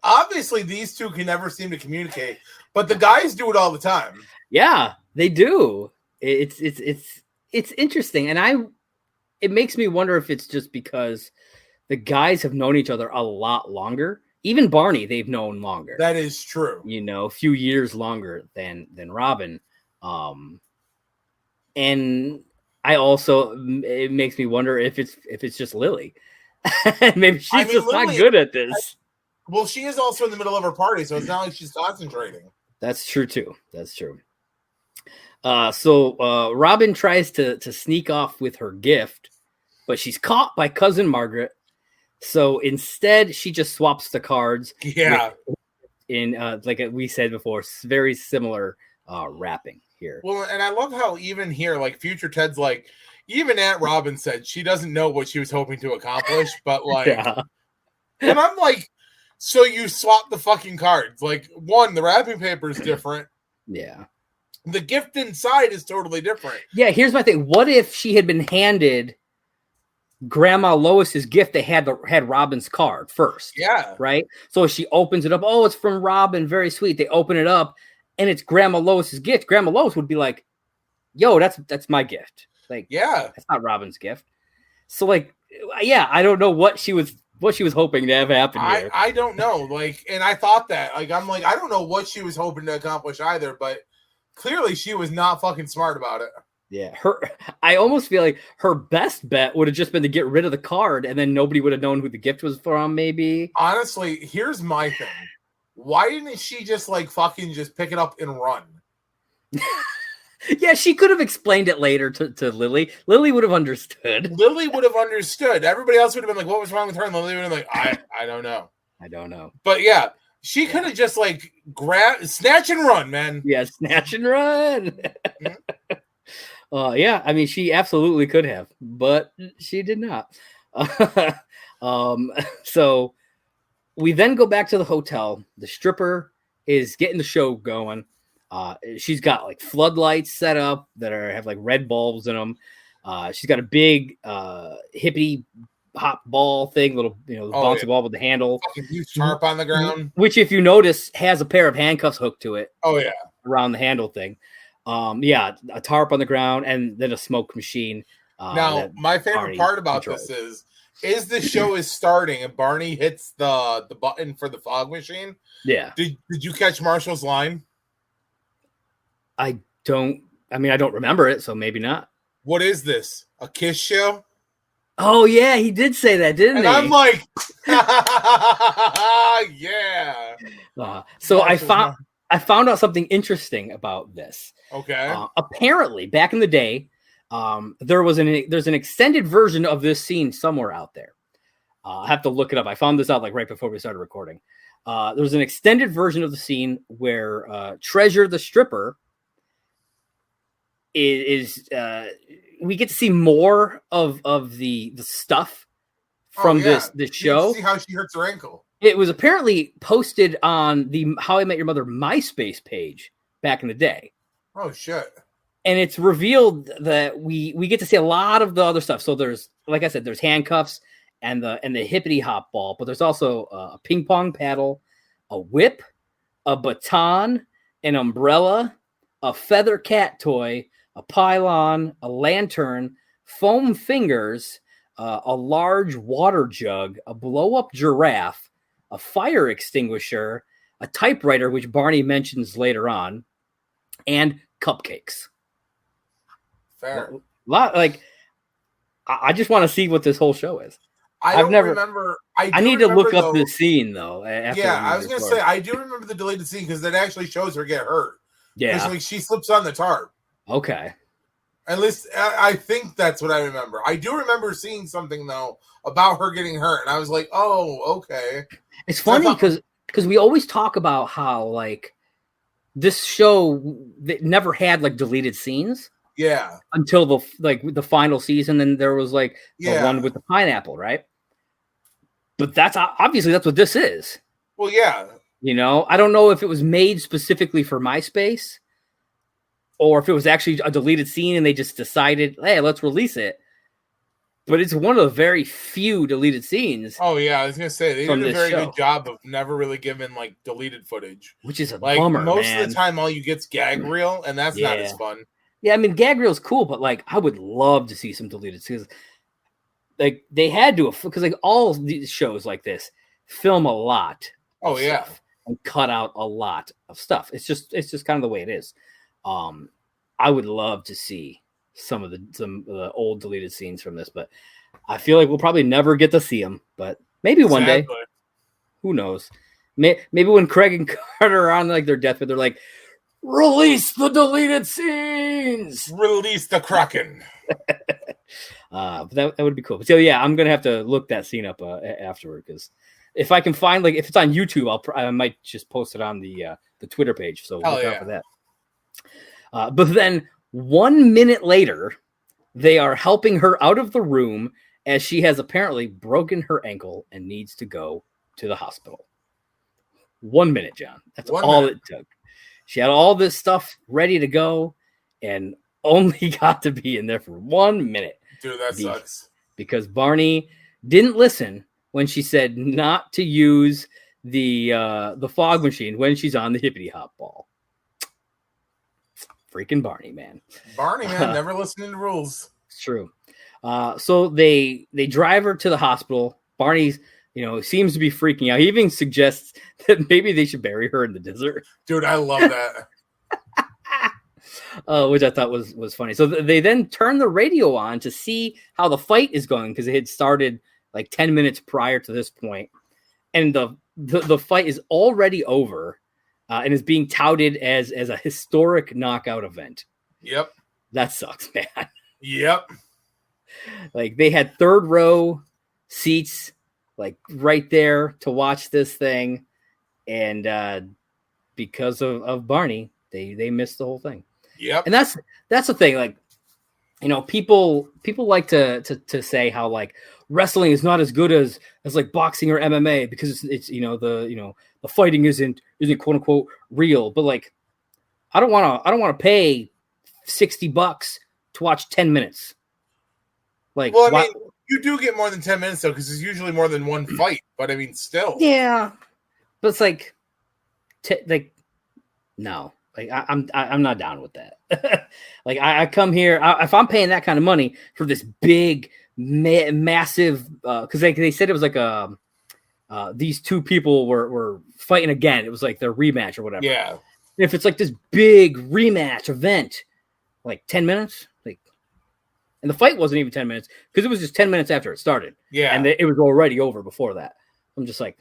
obviously these two can never seem to communicate, but the guys do it all the time. Yeah, they do. It's interesting. And it makes me wonder if it's just because the guys have known each other a lot longer. Even Barney, they've known longer. That is true. A few years longer than Robin. And it makes me wonder if it's just Lily. Maybe she's just Lily, not good at this. Well, she is also in the middle of her party, so it's not like she's concentrating. That's true too. That's true. So Robin tries to sneak off with her gift, but she's caught by cousin Margaret. So instead, she just swaps the cards. Yeah. Like we said before, very similar wrapping here. Well, and I love how even here, like Future Ted's like, even Aunt Robin said she doesn't know what she was hoping to accomplish, but like, Yeah. And I'm like, so you swap the fucking cards. Like, one, the wrapping paper is different. Yeah. The gift inside is totally different. Yeah, here's my thing. What if she had been handed Grandma Lois's gift? They had Robin's card first. Yeah. Right? So she opens it up. Oh, it's from Robin. Very sweet. They open it up, and it's Grandma Lois's gift. Grandma Lois would be like, yo, that's my gift. Like, yeah, that's not Robin's gift. So, like, yeah, I don't know what she was hoping to have happen here. I don't know. Like, and I thought that. Like, I'm like, I don't know what she was hoping to accomplish either, but clearly she was not fucking smart about it. Yeah, I almost feel like her best bet would have just been to get rid of the card, and then nobody would have known who the gift was from, maybe. Honestly, here's my thing. Why didn't she just, like, fucking just pick it up and run? Yeah, she could have explained it later to Lily. Lily would have understood. Lily would have understood. Everybody else would have been like, what was wrong with her? And Lily would have been like, I don't know. I don't know. But yeah, she could have just like snatch and run, man. Yeah, snatch and run. Yeah, I mean, she absolutely could have, but she did not. So we then go back to the hotel. The stripper is getting the show going. She's got like floodlights set up that have like red bulbs in them. She's got a big hippity hop ball thing, little bouncy ball with the handle. Fucking huge tarp on the ground, which, if you notice, has a pair of handcuffs hooked to it. Oh yeah, around the handle thing. Yeah, a tarp on the ground and then a smoke machine. Now, my favorite Barney part about controls. This is the show is starting and Barney hits the button for the fog machine. Yeah. Did you catch Marshall's line? I don't remember it, so maybe not. What is this? A kiss show? Oh yeah, he did say that, didn't he? And I'm like, yeah. So I found out something interesting about this. Okay. Apparently, back in the day, there's an extended version of this scene somewhere out there. I have to look it up. I found this out like right before we started recording. There's an extended version of the scene where Treasure the stripper is we get to see more of the stuff from this show. See how she hurts her ankle. It was apparently posted on the How I Met Your Mother MySpace page back in the day. Oh shit. And it's revealed that we get to see a lot of the other stuff. So there's, like I said, there's handcuffs and the hippity hop ball, but there's also a ping pong paddle, a whip, a baton, an umbrella, a feather cat toy, a pylon, a lantern, foam fingers, a large water jug, a blow-up giraffe, a fire extinguisher, a typewriter, which Barney mentions later on, and cupcakes. Fair. I just want to see what this whole show is. I need to look up the scene though. Yeah, I was gonna say I do remember the deleted scene because it actually shows her get hurt. Yeah, like she slips on the tarp. Okay. At least I think that's what I remember. I do remember seeing something though about her getting hurt, and I was like, "Oh, okay." It's funny because we always talk about how like this show that never had like deleted scenes. Yeah. Until the final season, then there was like the one with the pineapple, right? But that's obviously that's what this is. Well, yeah. I don't know if it was made specifically for MySpace, or if it was actually a deleted scene and they just decided, hey, let's release it. But it's one of the very few deleted scenes. Oh yeah, I was gonna say they did a very good job of never really giving like deleted footage, which is a bummer. Most of the time, all you get's gag reel, and that's not as fun. Yeah, I mean, gag reel's cool, but like I would love to see some deleted scenes. Like they had to, because like all these shows like this film a lot. Oh yeah, and cut out a lot of stuff. It's just kind of the way it is. I would love to see some of the old deleted scenes from this, but I feel like we'll probably never get to see them. But maybe one day. Who knows? Maybe when Craig and Carter are on like their deathbed, they're like, Release the deleted scenes. Release the Kraken. But that would be cool. So yeah, I'm gonna have to look that scene up afterward, because if I can find, like, if it's on YouTube, I might just post it on the Twitter page. So look out for that. But then 1 minute later, they are helping her out of the room as she has apparently broken her ankle and needs to go to the hospital. 1 minute, John. That's all it took. She had all this stuff ready to go and only got to be in there for 1 minute. Dude, that sucks. Because Barney didn't listen when she said not to use the fog machine when she's on the hippity hop ball. Freaking Barney, man. Barney, man, never listening to rules. It's true. So they drive her to the hospital. Barney's, seems to be freaking out. He even suggests that maybe they should bury her in the desert. Dude, I love that. Which I thought was funny. So they then turn the radio on to see how the fight is going, because it had started like 10 minutes prior to this point, and the fight is already over, and is being touted as a historic knockout event. Yep, that sucks, man. Yep, like they had third row seats, like right there to watch this thing, and because of Barney, they missed the whole thing. Yep. And that's the thing. Like, people like to say how, like, wrestling is not as good as like boxing or MMA because it's the fighting isn't quote unquote real. But like, I don't want to pay $60 to watch 10 minutes. Like, well, I mean, you do get more than 10 minutes though, because it's usually more than one fight. But I mean, still. Yeah. But it's like, no. Like, I'm not down with that. Like, I come here, if I'm paying that kind of money for this big, massive, because they said it was like these two people were fighting again. It was like their rematch or whatever. Yeah. And if it's like this big rematch event, like 10 minutes, like, and the fight wasn't even 10 minutes because it was just 10 minutes after it started. Yeah. And it was already over before that. I'm just like,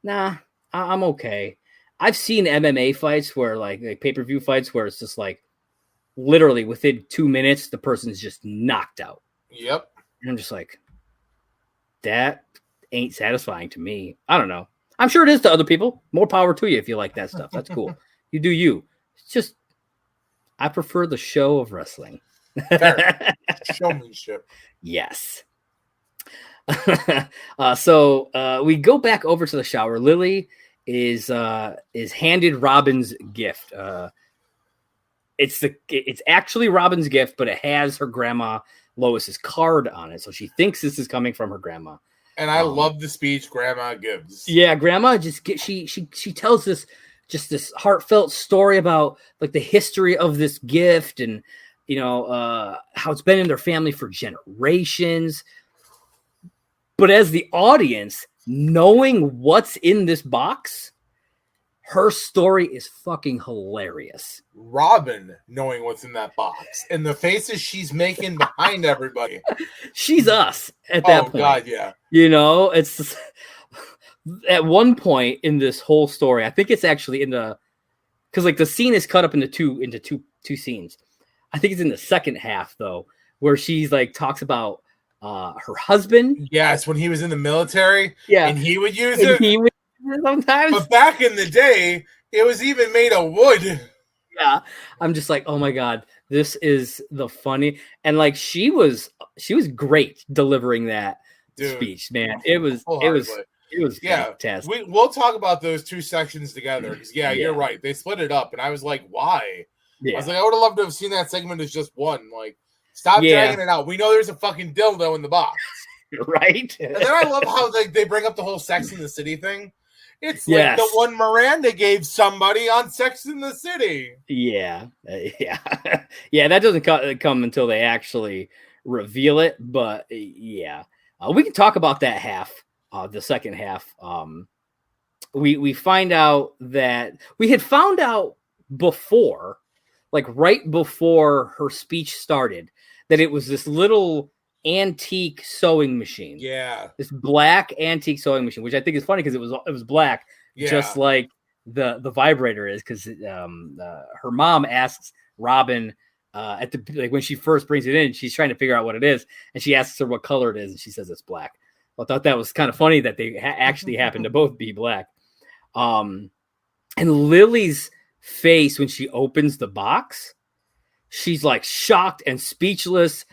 nah, I'm okay. I've seen MMA fights where like pay-per-view fights where it's just like literally within 2 minutes, the person's just knocked out. Yep. And I'm just like, that ain't satisfying to me. I don't know. I'm sure it is to other people. More power to you if you like that stuff. That's cool. You do you. It's just, I prefer the show of wrestling. Showmanship. Yes. So we go back over to the shower. Lily is handed Robin's gift. It's actually Robin's gift, but it has her grandma Lois's card on it, so she thinks this is coming from her grandma. And I love the speech Grandma gives. Yeah, Grandma she tells this heartfelt story about like the history of this gift and how it's been in their family for generations. But as the audience, knowing what's in this box, her story is fucking hilarious. Robin knowing what's in that box and the faces she's making behind everybody. She's us at that point. Oh, God, yeah. It's just, at one point in this whole story, I think it's actually because like the scene is cut up into two scenes. I think it's in the second half though, where she's like talks about her husband. Yes, when he was in the military. Yeah. And he would use it. Sometimes. But back in the day, it was even made of wood. Yeah. I'm just like, oh my God, this is the funny. And like she was great delivering that speech, man. It was fantastic. We'll talk about those two sections together because you're right. They split it up, and I was like, why? Yeah. I was like, I would have loved to have seen that segment as just one. Like, stop dragging it out. We know there's a fucking dildo in the box. Right? And then I love how they bring up the whole Sex in the City thing. It's like the one Miranda gave somebody on Sex in the City. Yeah. Yeah, that doesn't come until they actually reveal it. But yeah, we can talk about that half, the second half. We find out that we had found out before, like right before her speech started, that it was this little antique sewing machine. Yeah. This black antique sewing machine, which I think is funny because it was black, just like the vibrator is, because her mom asks Robin at the like when she first brings it in, she's trying to figure out what it is, and she asks her what color it is, and she says it's black. Well, I thought that was kind of funny that they actually happen to both be black. And Lily's face when she opens the box, she's like shocked and speechless,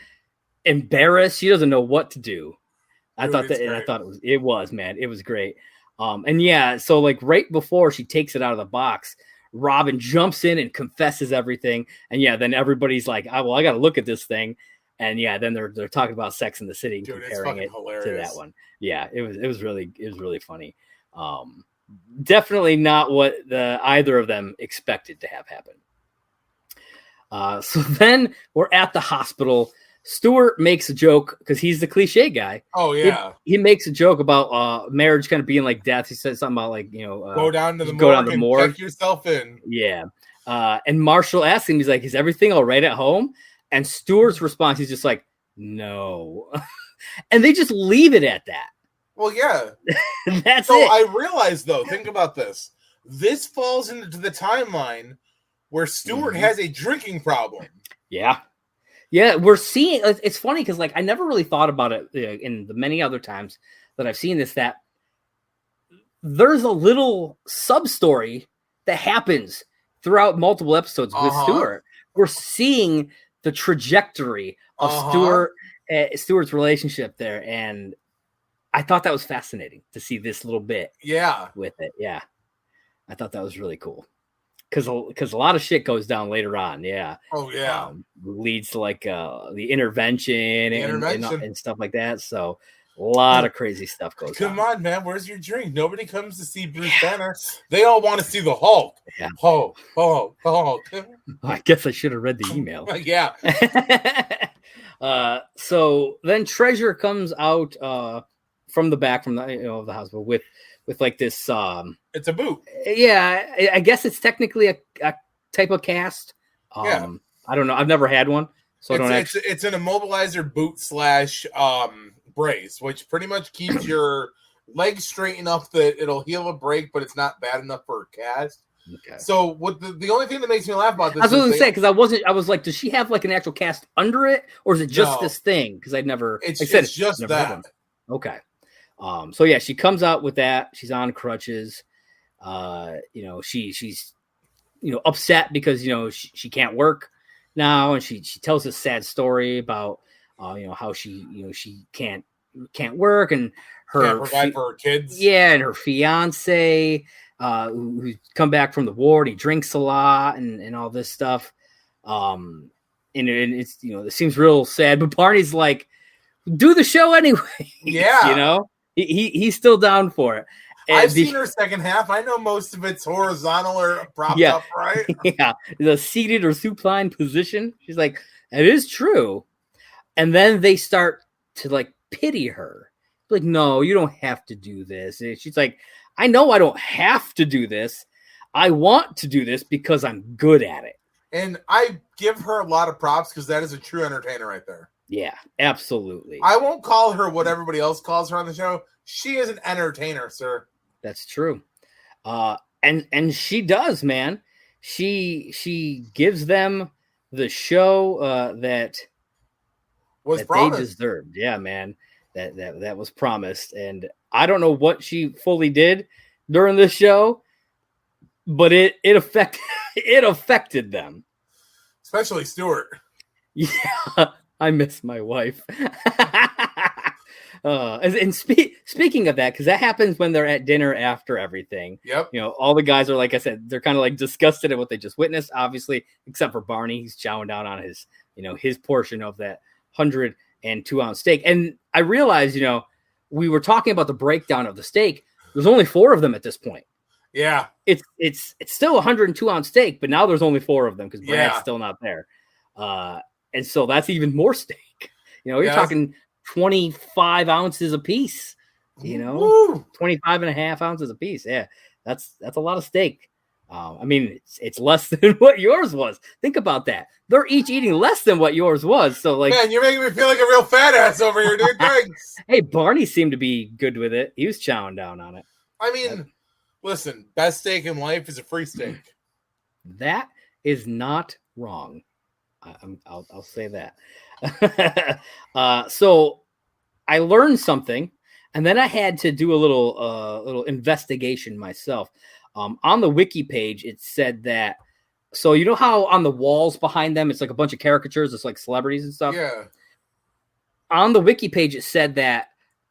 embarrassed. She doesn't know what to do. I thought it was great. And yeah, so like right before she takes it out of the box, Robin jumps in and confesses everything. And yeah, then everybody's like, I got to look at this thing. And yeah, then they're talking about Sex in the City and comparing it hilarious to that one. Yeah, it was really funny. Definitely not what either of them expected to have happen. So then we're at the hospital. Stuart makes a joke because he's the cliche guy. Oh yeah, he makes a joke about marriage kind of being like death. He says something about like go down to the morgue, check yourself in. Yeah, and Marshall asks him, he's like, "Is everything all right at home?" And Stuart's response, he's just like, "No," and they just leave it at that. Well, yeah, that's so it. I realized though, think about this. This falls into the timeline where Stuart has a drinking problem. Yeah. Yeah, we're seeing. It's funny because like I never really thought about it in the many other times that I've seen this, that there's a little sub story that happens throughout multiple episodes with Stuart. We're seeing the trajectory of Stuart's relationship there, and I thought that was fascinating to see this little bit. Yeah, with it. Yeah, I thought that was really cool. Because a lot of shit goes down later on, yeah. Oh yeah, leads to like the intervention and stuff like that. So a lot of crazy stuff goes. Come on, man, where's your drink? Nobody comes to see Bruce Banner. They all want to see the Hulk. Yeah. Hulk. I guess I should have read the email. Yeah. So then Treasure comes out from the back from the the hospital with like this it's a boot. Yeah, I guess it's technically a type of cast. I don't know. I've never had one, so it's an immobilizer boot / brace, which pretty much keeps your legs straight enough that it'll heal a break, but it's not bad enough for a cast. Okay. So what the only thing that makes me laugh about this, I was going to say, because I was like, does she have like an actual cast under it, or is it just this thing? Because I'd never. It's just that. Okay. So yeah, she comes out with that. She's on crutches. She's upset because she can't work now, and she tells this sad story about how she can't work, and can't provide for her kids. Yeah, and her fiance who's come back from the war. He drinks a lot and all this stuff. And it's it seems real sad, but Barney's like, do the show anyway. Yeah, he's still down for it. And I've seen her second half. I know most of it's horizontal or propped up, right? Yeah, the seated or supine position. She's like, it is true. And then they start to like pity her. Like, no, you don't have to do this. And she's like, I know I don't have to do this. I want to do this because I'm good at it. And I give her a lot of props because that is a true entertainer right there. Yeah, absolutely. I won't call her what everybody else calls her on the show. She is an entertainer, sir. That's true. And she does, man. She gives them the show that they deserved. Yeah, man. That was promised. And I don't know what she fully did during this show, but it affected them. Especially Stuart. Yeah, I miss my wife. And speaking of that, because that happens when they're at dinner after everything. Yep. All the guys are, like I said, they're kind of like disgusted at what they just witnessed, obviously, except for Barney. He's chowing down on his portion of that 102-ounce steak. And I realized, we were talking about the breakdown of the steak. There's only 4 of them at this point. Yeah. It's still a 102-ounce steak, but now there's only 4 of them because Brad's still not there. And so that's even more steak. You're talking 25 ounces a piece, 25 and a half ounces a piece. Yeah, that's a lot of steak. I mean, it's less than what yours was. Think about that. They're each eating less than what yours was. So, like, man, you're making me feel like a real fat ass over here, dude. Thanks. Hey, Barney seemed to be good with it. He was chowing down on it. I mean, Listen, best steak in life is a free steak. That is not wrong. I'll say that. So I learned something, and then I had to do a little investigation myself. On the wiki page, it said that. So you know how on the walls behind them, it's like a bunch of caricatures, it's like celebrities and stuff. Yeah. On the wiki page, it said that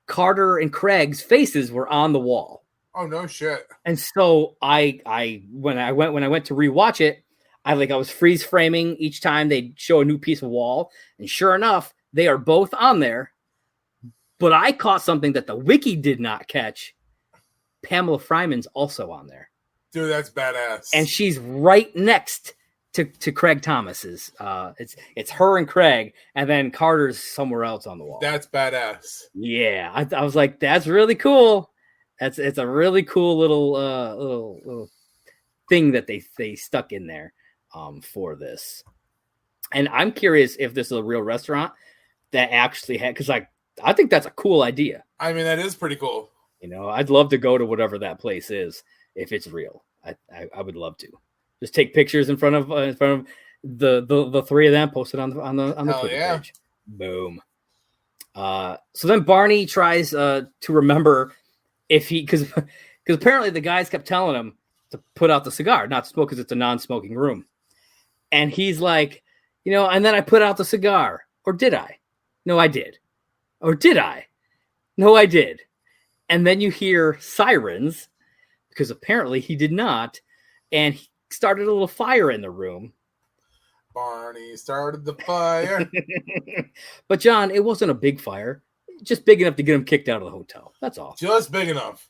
Carter and Craig's faces were on the wall. Oh no shit. And so I when I went to rewatch it, I was freeze framing each time they show a new piece of wall, and sure enough, they are both on there. But I caught something that the wiki did not catch. Pamela Fryman's also on there. Dude, that's badass. And she's right next to Craig Thomas's. It's her and Craig, and then Carter's somewhere else on the wall. That's badass. Yeah, I was like, that's really cool. It's a really cool little thing that they stuck in there for this. And I'm curious if this is a real restaurant that actually had, because I think that's a cool idea. I mean, that is pretty cool. You know, I'd love to go to whatever that place is if it's real. I would love to just take pictures in front of the three of them, post it on the Twitter page. Boom. So then Barney tries to remember if he, because apparently the guys kept telling him to put out the cigar, not to smoke because it's a non-smoking room. And he's like, and then I put out the cigar. Or did I? No, I did. Or did I? No, I did. And then you hear sirens, because apparently he did not. And he started a little fire in the room. Barney started the fire. But John, it wasn't a big fire. Just big enough to get him kicked out of the hotel. That's all. Just big enough.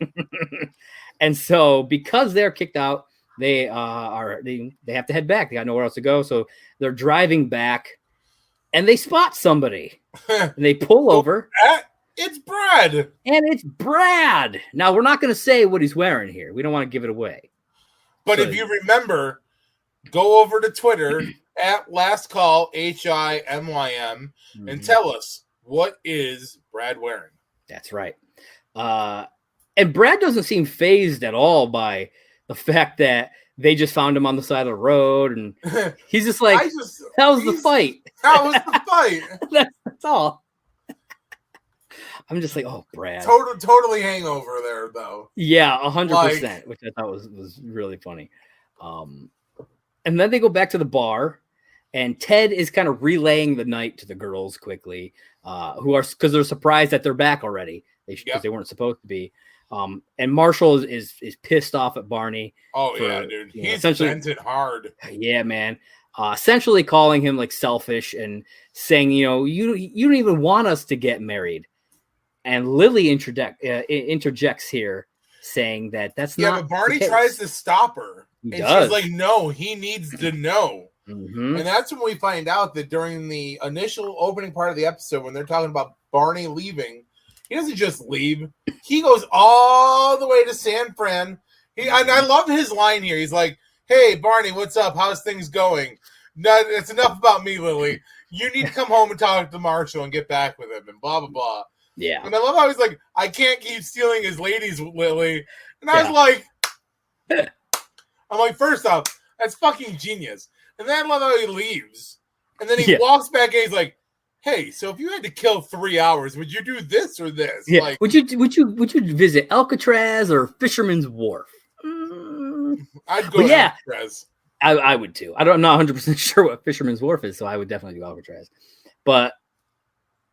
And so because they're kicked out, they have to head back. They got nowhere else to go. So they're driving back and they spot somebody. And they pull over. It's Brad. And it's Brad. Now, we're not going to say what he's wearing here. We don't want to give it away. But if you remember, go over to Twitter at LAST CALL HIMYM and tell us, what is Brad wearing? That's right. And Brad doesn't seem fazed at all by the fact that they just found him on the side of the road. And he's just like, how was the fight? How was the fight? That's all. I'm just like, oh, Brad. Totally hangover there, though. Yeah, 100%, which I thought was really funny. And then they go back to the bar, and Ted is kind of relaying the night to the girls quickly, because they're surprised that they're back already, because they weren't supposed to be. And Marshall is pissed off at Barney. Oh, yeah, dude. He's vented hard. Yeah, man. Essentially calling him like selfish and saying, you don't even want us to get married. And Lily interjects here, saying that's not. Yeah, but Barney tries to stop her. She's like, no, he needs to know. Mm-hmm. And that's when we find out that during the initial opening part of the episode, when they're talking about Barney leaving, he doesn't just leave. He goes all the way to San Fran. And I love his line here. He's like, hey, Barney, what's up? How's things going? No, it's enough about me, Lily. You need to come home and talk to Marshall and get back with him and blah, blah, blah. Yeah. And I love how he's like, I can't keep stealing his ladies, Lily. And I was like, first off, that's fucking genius. And then I love how he leaves. And then he walks back and he's like, hey, so if you had to kill 3 hours, would you do this or this? Yeah. Like, would you visit Alcatraz or Fisherman's Wharf? I'd go to Alcatraz. I would too. I'm not 100% sure what Fisherman's Wharf is, so I would definitely do Alcatraz. But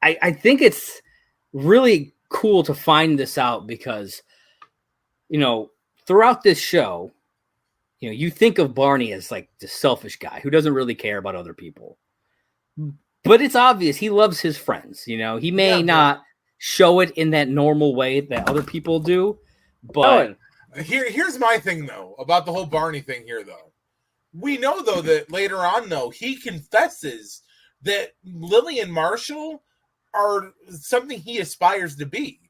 I think it's really cool to find this out because, throughout this show, you think of Barney as like the selfish guy who doesn't really care about other people. But it's obvious he loves his friends. He may not show it in that normal way that other people do. But here's my thing, though, about the whole Barney thing here, though. We know, though, that later on, though, he confesses that Lily and Marshall are something he aspires to be.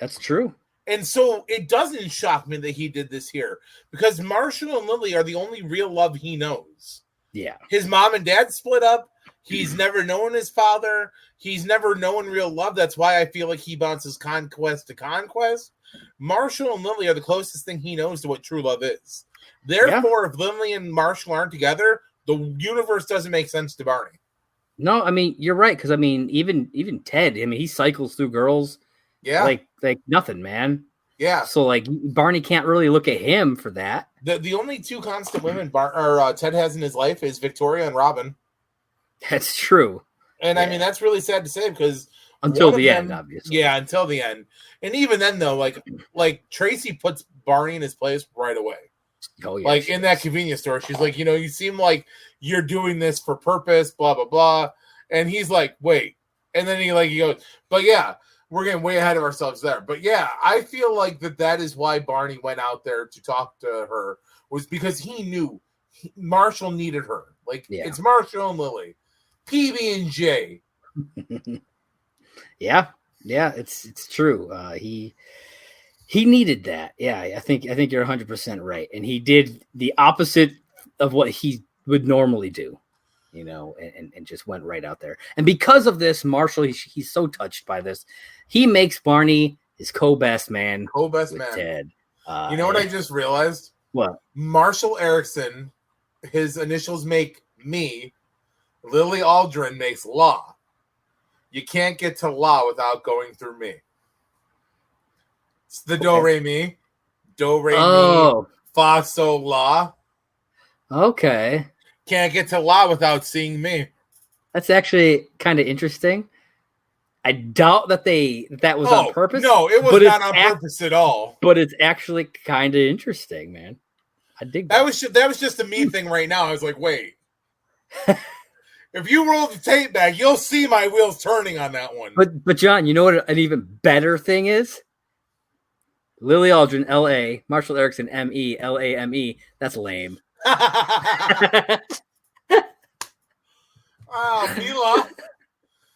That's true. And so it doesn't shock me that he did this here because Marshall and Lily are the only real love he knows. Yeah. His mom and dad split up. He's never known his father. He's never known real love. That's why I feel like he bounces conquest to conquest. Marshall and Lily are the closest thing he knows to what true love is. Therefore, if Lily and Marshall aren't together, the universe doesn't make sense to Barney. No, I mean, you're right. Because, I mean, even Ted, I mean, he cycles through girls like nothing, man. Yeah. So, like, Barney can't really look at him for that. The only two constant women Ted has in his life is Victoria and Robin. That's true. And, I mean, that's really sad to say because... Until the end, obviously. Yeah, until the end. And even then, though, like Tracy puts Barney in his place right away. Oh, yeah, like, in that convenience store, she's like, you seem like you're doing this for purpose, blah, blah, blah. And he's like, wait. And then he goes, but yeah, we're getting way ahead of ourselves there. But yeah, I feel like that is why Barney went out there to talk to her, was because he knew Marshall needed her. Like, it's Marshall and Lily. PB&J. Yeah, it's true. He needed that. Yeah, I think you're 100% right. And he did the opposite of what he would normally do, and just went right out there. And because of this, Marshall, he's so touched by this. He makes Barney his co-best man. Co-best man. Ted. You know what I just realized? What? Marshall Erickson, his initials make me. Lily Aldrin makes Law. You can't get to Law without going through me. It's the Do Re Mi. Do Re Mi. Fa Sol La. Okay. Can't get to La without seeing me. That's actually kind of interesting. I doubt that that was on purpose. No, it was not on purpose at all. But it's actually kind of interesting, man. I dig that. That was just a me thing right now. I was like, wait. If you roll the tape back, you'll see my wheels turning on that one. But John, you know what an even better thing is? Lily Aldrin, L.A., Marshall Erickson, M.E., L-A-M-E. That's lame. Mila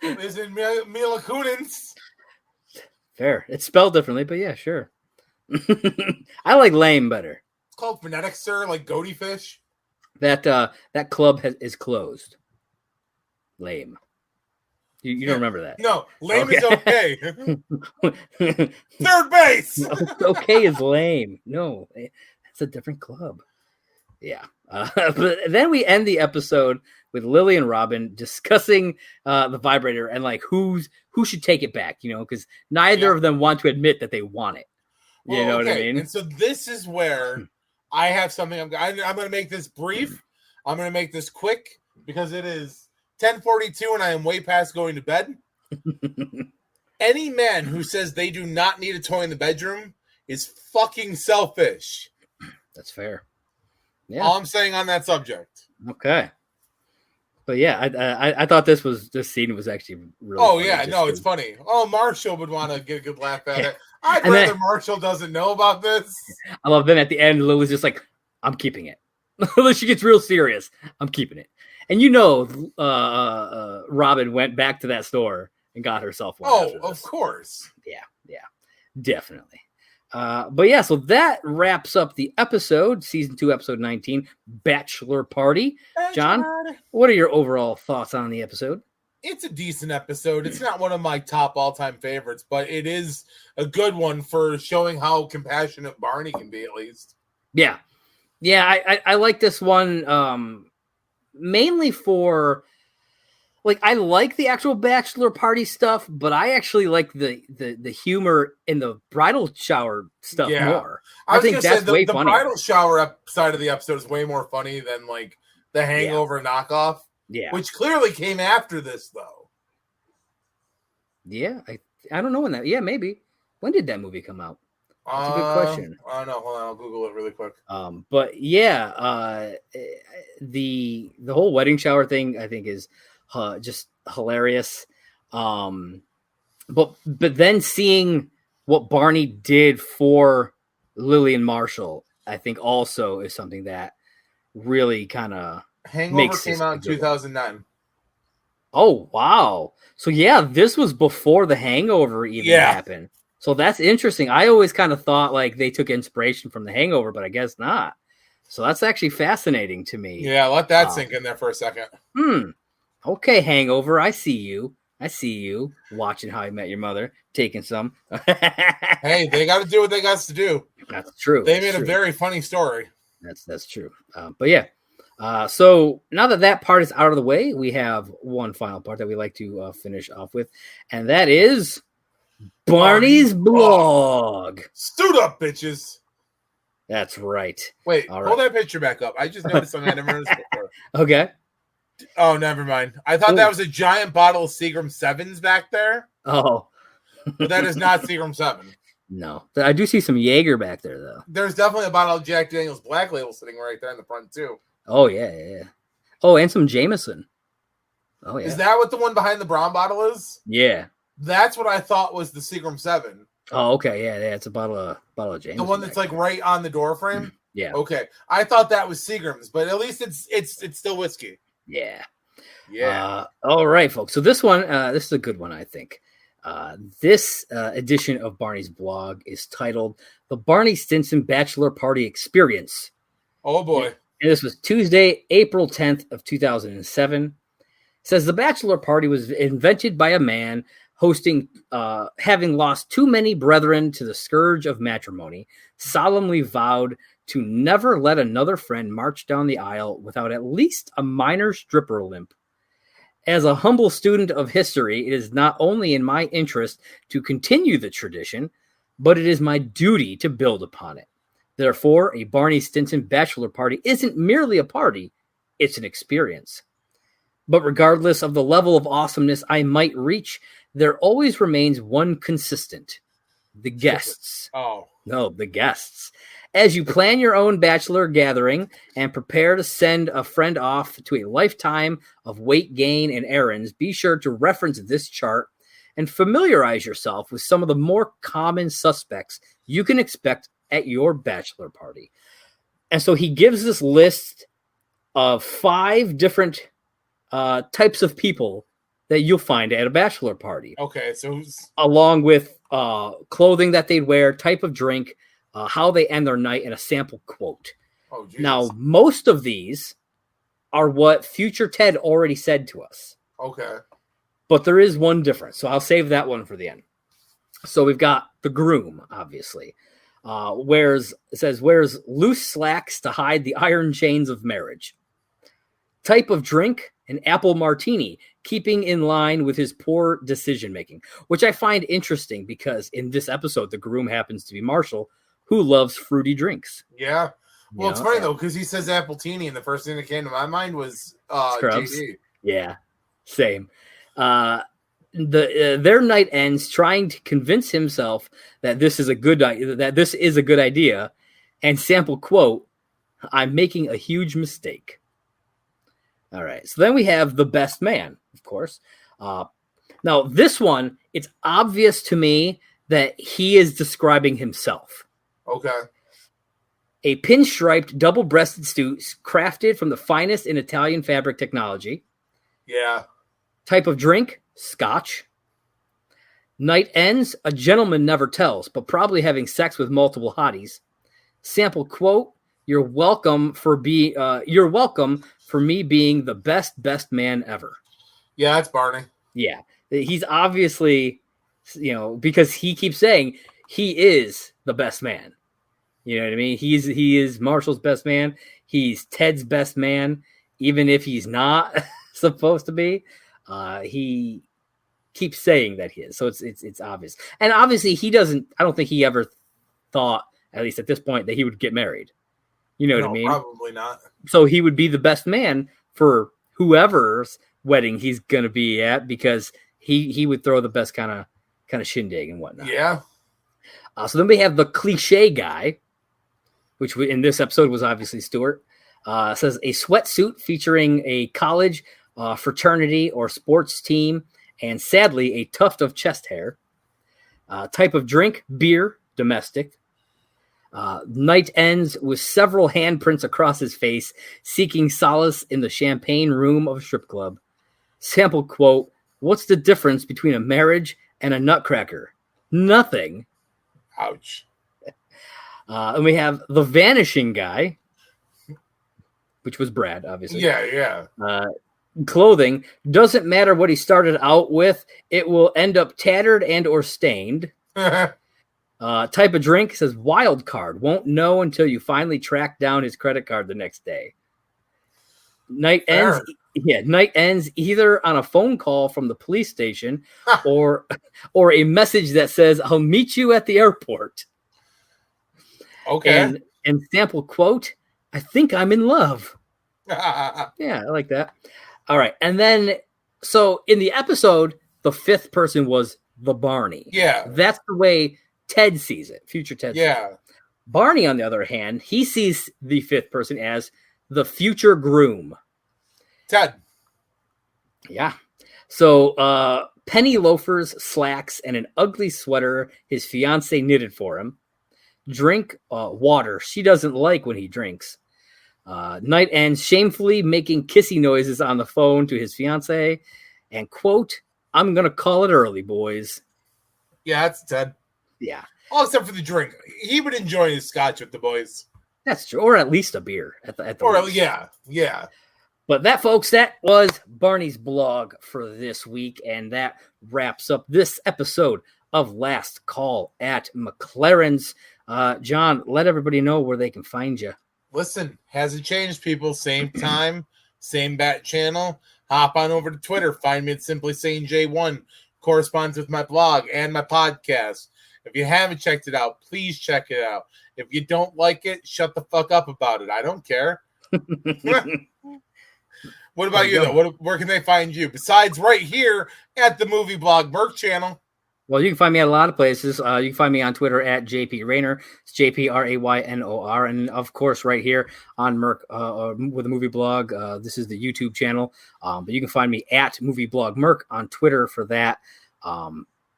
is in Mila Kunis. Fair. It's spelled differently, but yeah, sure. I like lame better. It's called phonetics, sir, like goaty fish. That club is closed. Lame. You don't remember that? No, lame is okay. Third base. No, okay is lame. No, it's a different club. Yeah. But then we end the episode with Lily and Robin discussing the vibrator and like who should take it back, because neither of them want to admit that they want it. You know what I mean? And so this is where I have something. I'm going to make this brief. I'm going to make this quick because it is 10:42 and I am way past going to bed. Any man who says they do not need a toy in the bedroom is fucking selfish. That's fair. Yeah. All I'm saying on that subject. Okay. But yeah, I thought this scene was actually really funny. Yeah, no, it's funny. Oh, Marshall would want to get a good laugh at it. I'd rather Marshall doesn't know about this. I love then at the end, Lily's just like, I'm keeping it. She gets real serious. I'm keeping it. And Robin went back to that store and got herself one. Oh, of course. Yeah, definitely. But yeah, so that wraps up the episode, season 2, episode 19, Bachelor Party. John, what are your overall thoughts on the episode? It's a decent episode. It's not one of my top all-time favorites, but it is a good one for showing how compassionate Barney can be, at least. Yeah, I like this one mainly for, like, I like the actual Bachelor Party stuff, but I actually like the humor in the bridal shower stuff more. I think that's way funnier. The bridal shower side of the episode is way more funny than, like, the Hangover knockoff. Yeah. Which clearly came after this, though. Yeah. I don't know when that... Yeah, maybe. When did that movie come out? That's a good question. I don't know. Hold on. I'll Google it really quick. But, yeah, the whole wedding shower thing, I think, is just hilarious. But then seeing what Barney did for Lily and Marshall, I think also is something that really kind of Hangover came out in 2009. Oh, wow. So, yeah, this was before the Hangover even happened. So that's interesting. I always kind of thought like they took inspiration from the Hangover, but I guess not. So that's actually fascinating to me. Yeah, let that sink in there for a second. Okay, Hangover, I see you. Watching How I Met Your Mother, taking some. Hey, they got to do what they got to do. That's true. They made a very funny story. That's true. But yeah. So now that part is out of the way, we have one final part that we like to finish off with, and that is Barney's blog. Stood up, bitches. That's right. Wait, hold that picture back up. I just noticed something I never noticed before. Okay. Oh, never mind. I thought that was a giant bottle of Seagram 7s back there. Oh. But that is not Seagram 7. No. I do see some Jaeger back there, though. There's definitely a bottle of Jack Daniel's Black Label sitting right there in the front, too. Oh, yeah. Oh, and some Jameson. Oh, yeah. Is that what the one behind the brown bottle is? Yeah. That's what I thought was the Seagram 7. Oh, okay. Yeah. It's a bottle of Jameson. The one that's like right on the door frame? Yeah. Okay. I thought that was Seagram's, but at least it's still whiskey. Yeah. Yeah. All right, folks. So this one, this is a good one, I think. This edition of Barney's blog is titled "The Barney Stinson Bachelor Party Experience." Oh boy! And this was Tuesday, April 10th of 2007. It says the Bachelor Party was invented by a man having lost too many brethren to the scourge of matrimony, solemnly vowed to never let another friend march down the aisle without at least a minor stripper limp. As a humble student of history, it is not only in my interest to continue the tradition, but it is my duty to build upon it. Therefore, a Barney Stinson bachelor party isn't merely a party, it's an experience. But regardless of the level of awesomeness I might reach, there always remains one consistent: the guests. Oh. No, the guests. As you plan your own bachelor gathering and prepare to send a friend off to a lifetime of weight gain and errands, be sure to reference this chart and familiarize yourself with some of the more common suspects you can expect at your bachelor party. And so he gives this list of 5 different types of people that you'll find at a bachelor party. Okay, so along with clothing that they'd wear, type of drink, how they end their night, and a sample quote. Oh, now, most of these are what future Ted already said to us. Okay. But there is one difference, so I'll save that one for the end. So we've got the groom, obviously. Wears loose slacks to hide the iron chains of marriage. Type of drink, an apple martini, keeping in line with his poor decision-making, which I find interesting because in this episode, the groom happens to be Marshall, who loves fruity drinks. Yeah. Well, it's funny, though, because he says appletini, and the first thing that came to my mind was Scrubs. JD. Yeah, same. Their night ends trying to convince himself that this is a good idea, and sample quote, "I'm making a huge mistake." All right, so then we have the best man, of course. Now, this one, it's obvious to me that he is describing himself. Okay. A pinstriped, double-breasted suit crafted from the finest in Italian fabric technology. Yeah. Type of drink, scotch. Night ends, a gentleman never tells, but probably having sex with multiple hotties. Sample quote, You're welcome for me being the best man ever. Yeah, that's Barney. Yeah. He's obviously, because he keeps saying he is the best man. You know what I mean? He is Marshall's best man. He's Ted's best man, even if he's not supposed to be. He keeps saying that he is. So it's obvious. And obviously I don't think he ever thought, at least at this point, that he would get married. You know what I mean? Probably not. So he would be the best man for whoever's wedding he's going to be at, because he would throw the best kind of shindig and whatnot. Yeah. So then we have the cliche guy, which in this episode was obviously Stuart. Says a sweatsuit featuring a college fraternity or sports team, and sadly a tuft of chest hair. Type of drink, beer, domestic. Night ends with several handprints across his face, seeking solace in the champagne room of a strip club. Sample quote, "What's the difference between a marriage and a nutcracker? Nothing." Ouch. And we have the vanishing guy. which was Brad, obviously. Yeah. Clothing, doesn't matter what he started out with, it will end up tattered and or stained. Type of drink, says wild card, won't know until you finally track down his credit card the next day. Night ends either on a phone call from the police station or a message that says, I'll meet you at the airport. Okay. And sample quote, I think I'm in love. Yeah, I like that. All right. And then, so in the episode, the fifth person was the Barney. Yeah. That's the way Ted sees it. Future Ted. Yeah. Sees it. Barney, on the other hand, he sees the fifth person as the groom. Ted. Yeah. So, penny loafers, slacks, and an ugly sweater his fiance knitted for him. Drink water she doesn't like when he drinks. Night ends shamefully making kissy noises on the phone to his fiance. And quote, I'm going to call it early, boys. Yeah, that's Ted. Yeah. All except for the drink. He would enjoy his scotch with the boys. That's true. Or at least a beer. At the least. Yeah. But that, folks, that was Barney's blog for this week. And that wraps up this episode of Last Call at McLaren's. John, let everybody know where they can find you. Listen, hasn't changed, people. Same time, same bat channel. Hop on over to Twitter. Find me at Simply Saying J1. Corresponds with my blog and my podcast. If you haven't checked it out, please check it out. If you don't like it, shut the fuck up about it. I don't care. What about you, though? Where can they find you? Besides right here at the Movie Blog Merc channel. Well, you can find me at a lot of places. You can find me on Twitter at JP Rayner. It's JPRAYNOR. And, of course, right here on Merc with a movie blog. This is the YouTube channel. But you can find me at Movie Blog Merc on Twitter for that.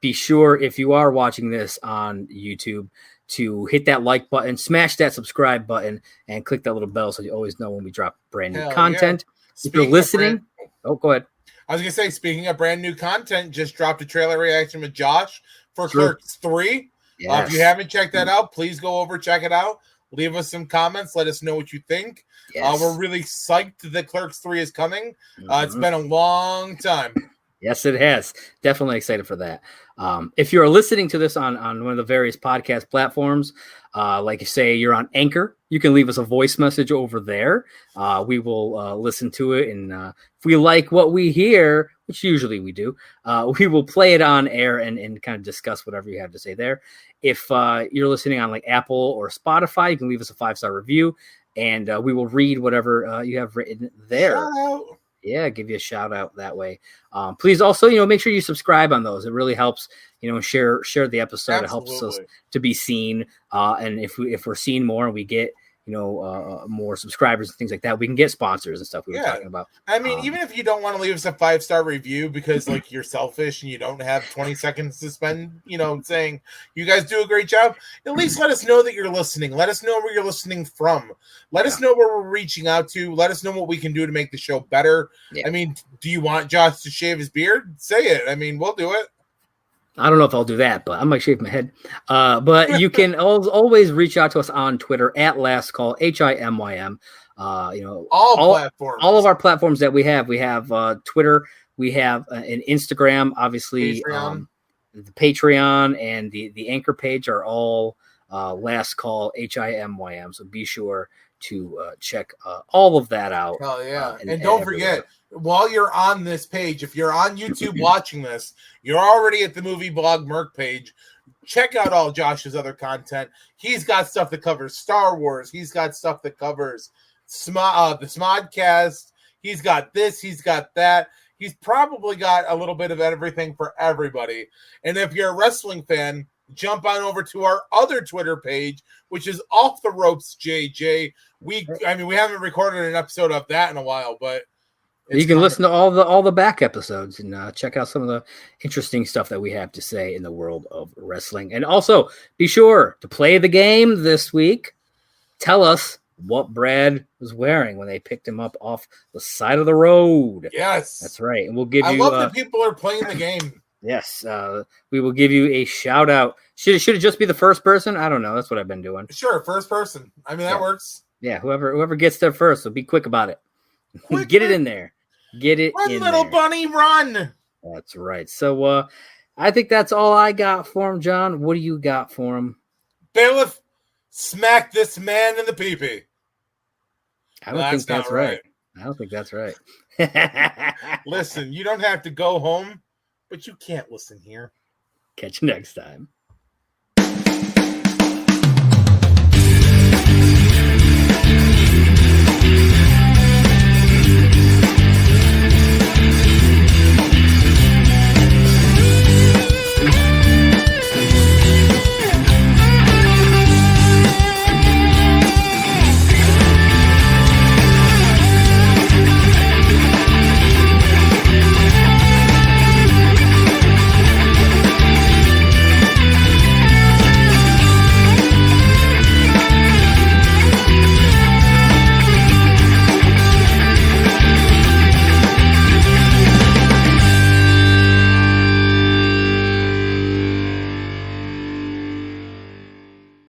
Be sure, if you are watching this on YouTube, to hit that like button, smash that subscribe button, and click that little bell so you always know when we drop brand new content. Yeah. If you're listening, go ahead. I was going to say, speaking of brand new content, just dropped a trailer reaction with Josh for Clerks 3. Yes. If you haven't checked that out, please go over, check it out. Leave us some comments. Let us know what you think. Yes. We're really psyched that Clerks 3 is coming. It's been a long time. Yes, it has. Definitely excited for that. If you're listening to this on one of the various podcast platforms, like you say, you're on Anchor, you can leave us a voice message over there. We will listen to it. And if we like what we hear, which usually we do, we will play it on air and kind of discuss whatever you have to say there. If you're listening on like Apple or Spotify, you can leave us a 5-star review and we will read whatever you have written there. Shout out. Yeah, give you a shout out that way. Please also, make sure you subscribe on those. It really helps, share the episode. Absolutely. It helps us to be seen. And if we're seen more and we get, more subscribers and things like that, we can get sponsors and stuff we were talking about. I mean, even if you don't want to leave us a 5-star review because like you're selfish and you don't have 20 seconds to spend, saying you guys do a great job, at least let us know that you're listening. Let us know where you're listening from. Let us know where we're reaching out to. Let us know what we can do to make the show better. Yeah. I mean, do you want Josh to shave his beard? Say it. I mean, we'll do it. I don't know if I'll do that, but I might shave my head. But you can always reach out to us on Twitter at Last Call HIMYM. All platforms, all of our platforms that we have Twitter, we have an Instagram, obviously, Patreon. The Patreon and the Anchor page are all Last Call HIMYM. So be sure to check all of that out. Oh yeah, and don't forget. While you're on this page, if you're on YouTube watching this, you're already at the Movie Blog Merc page. Check out all Josh's other content. He's got stuff that covers Star Wars. He's got stuff that covers the Smodcast. He's got this. He's got that. He's probably got a little bit of everything for everybody. And if you're a wrestling fan, jump on over to our other Twitter page, which is Off the Ropes JJ. We haven't recorded an episode of that in a while, but you can listen to all the back episodes and check out some of the interesting stuff that we have to say in the world of wrestling. And also be sure to play the game this week. Tell us what Brad was wearing when they picked him up off the side of the road. Yes, that's right. And we'll give you. I love that people are playing the game. Yes, we will give you a shout out. Should it just be the first person? I don't know. That's what I've been doing. Sure, first person. I mean, that works. Yeah, whoever gets there first, so be quick about it. Quick, Get it in there. Get it run, in little there. bunny, run. That's right. So I think that's all I got for him, John. What do you got for him? Bailiff, smack this man in the pee-pee. I don't think that's right. I don't think that's right. Listen, you don't have to go home, but you can't listen here. Catch you next time.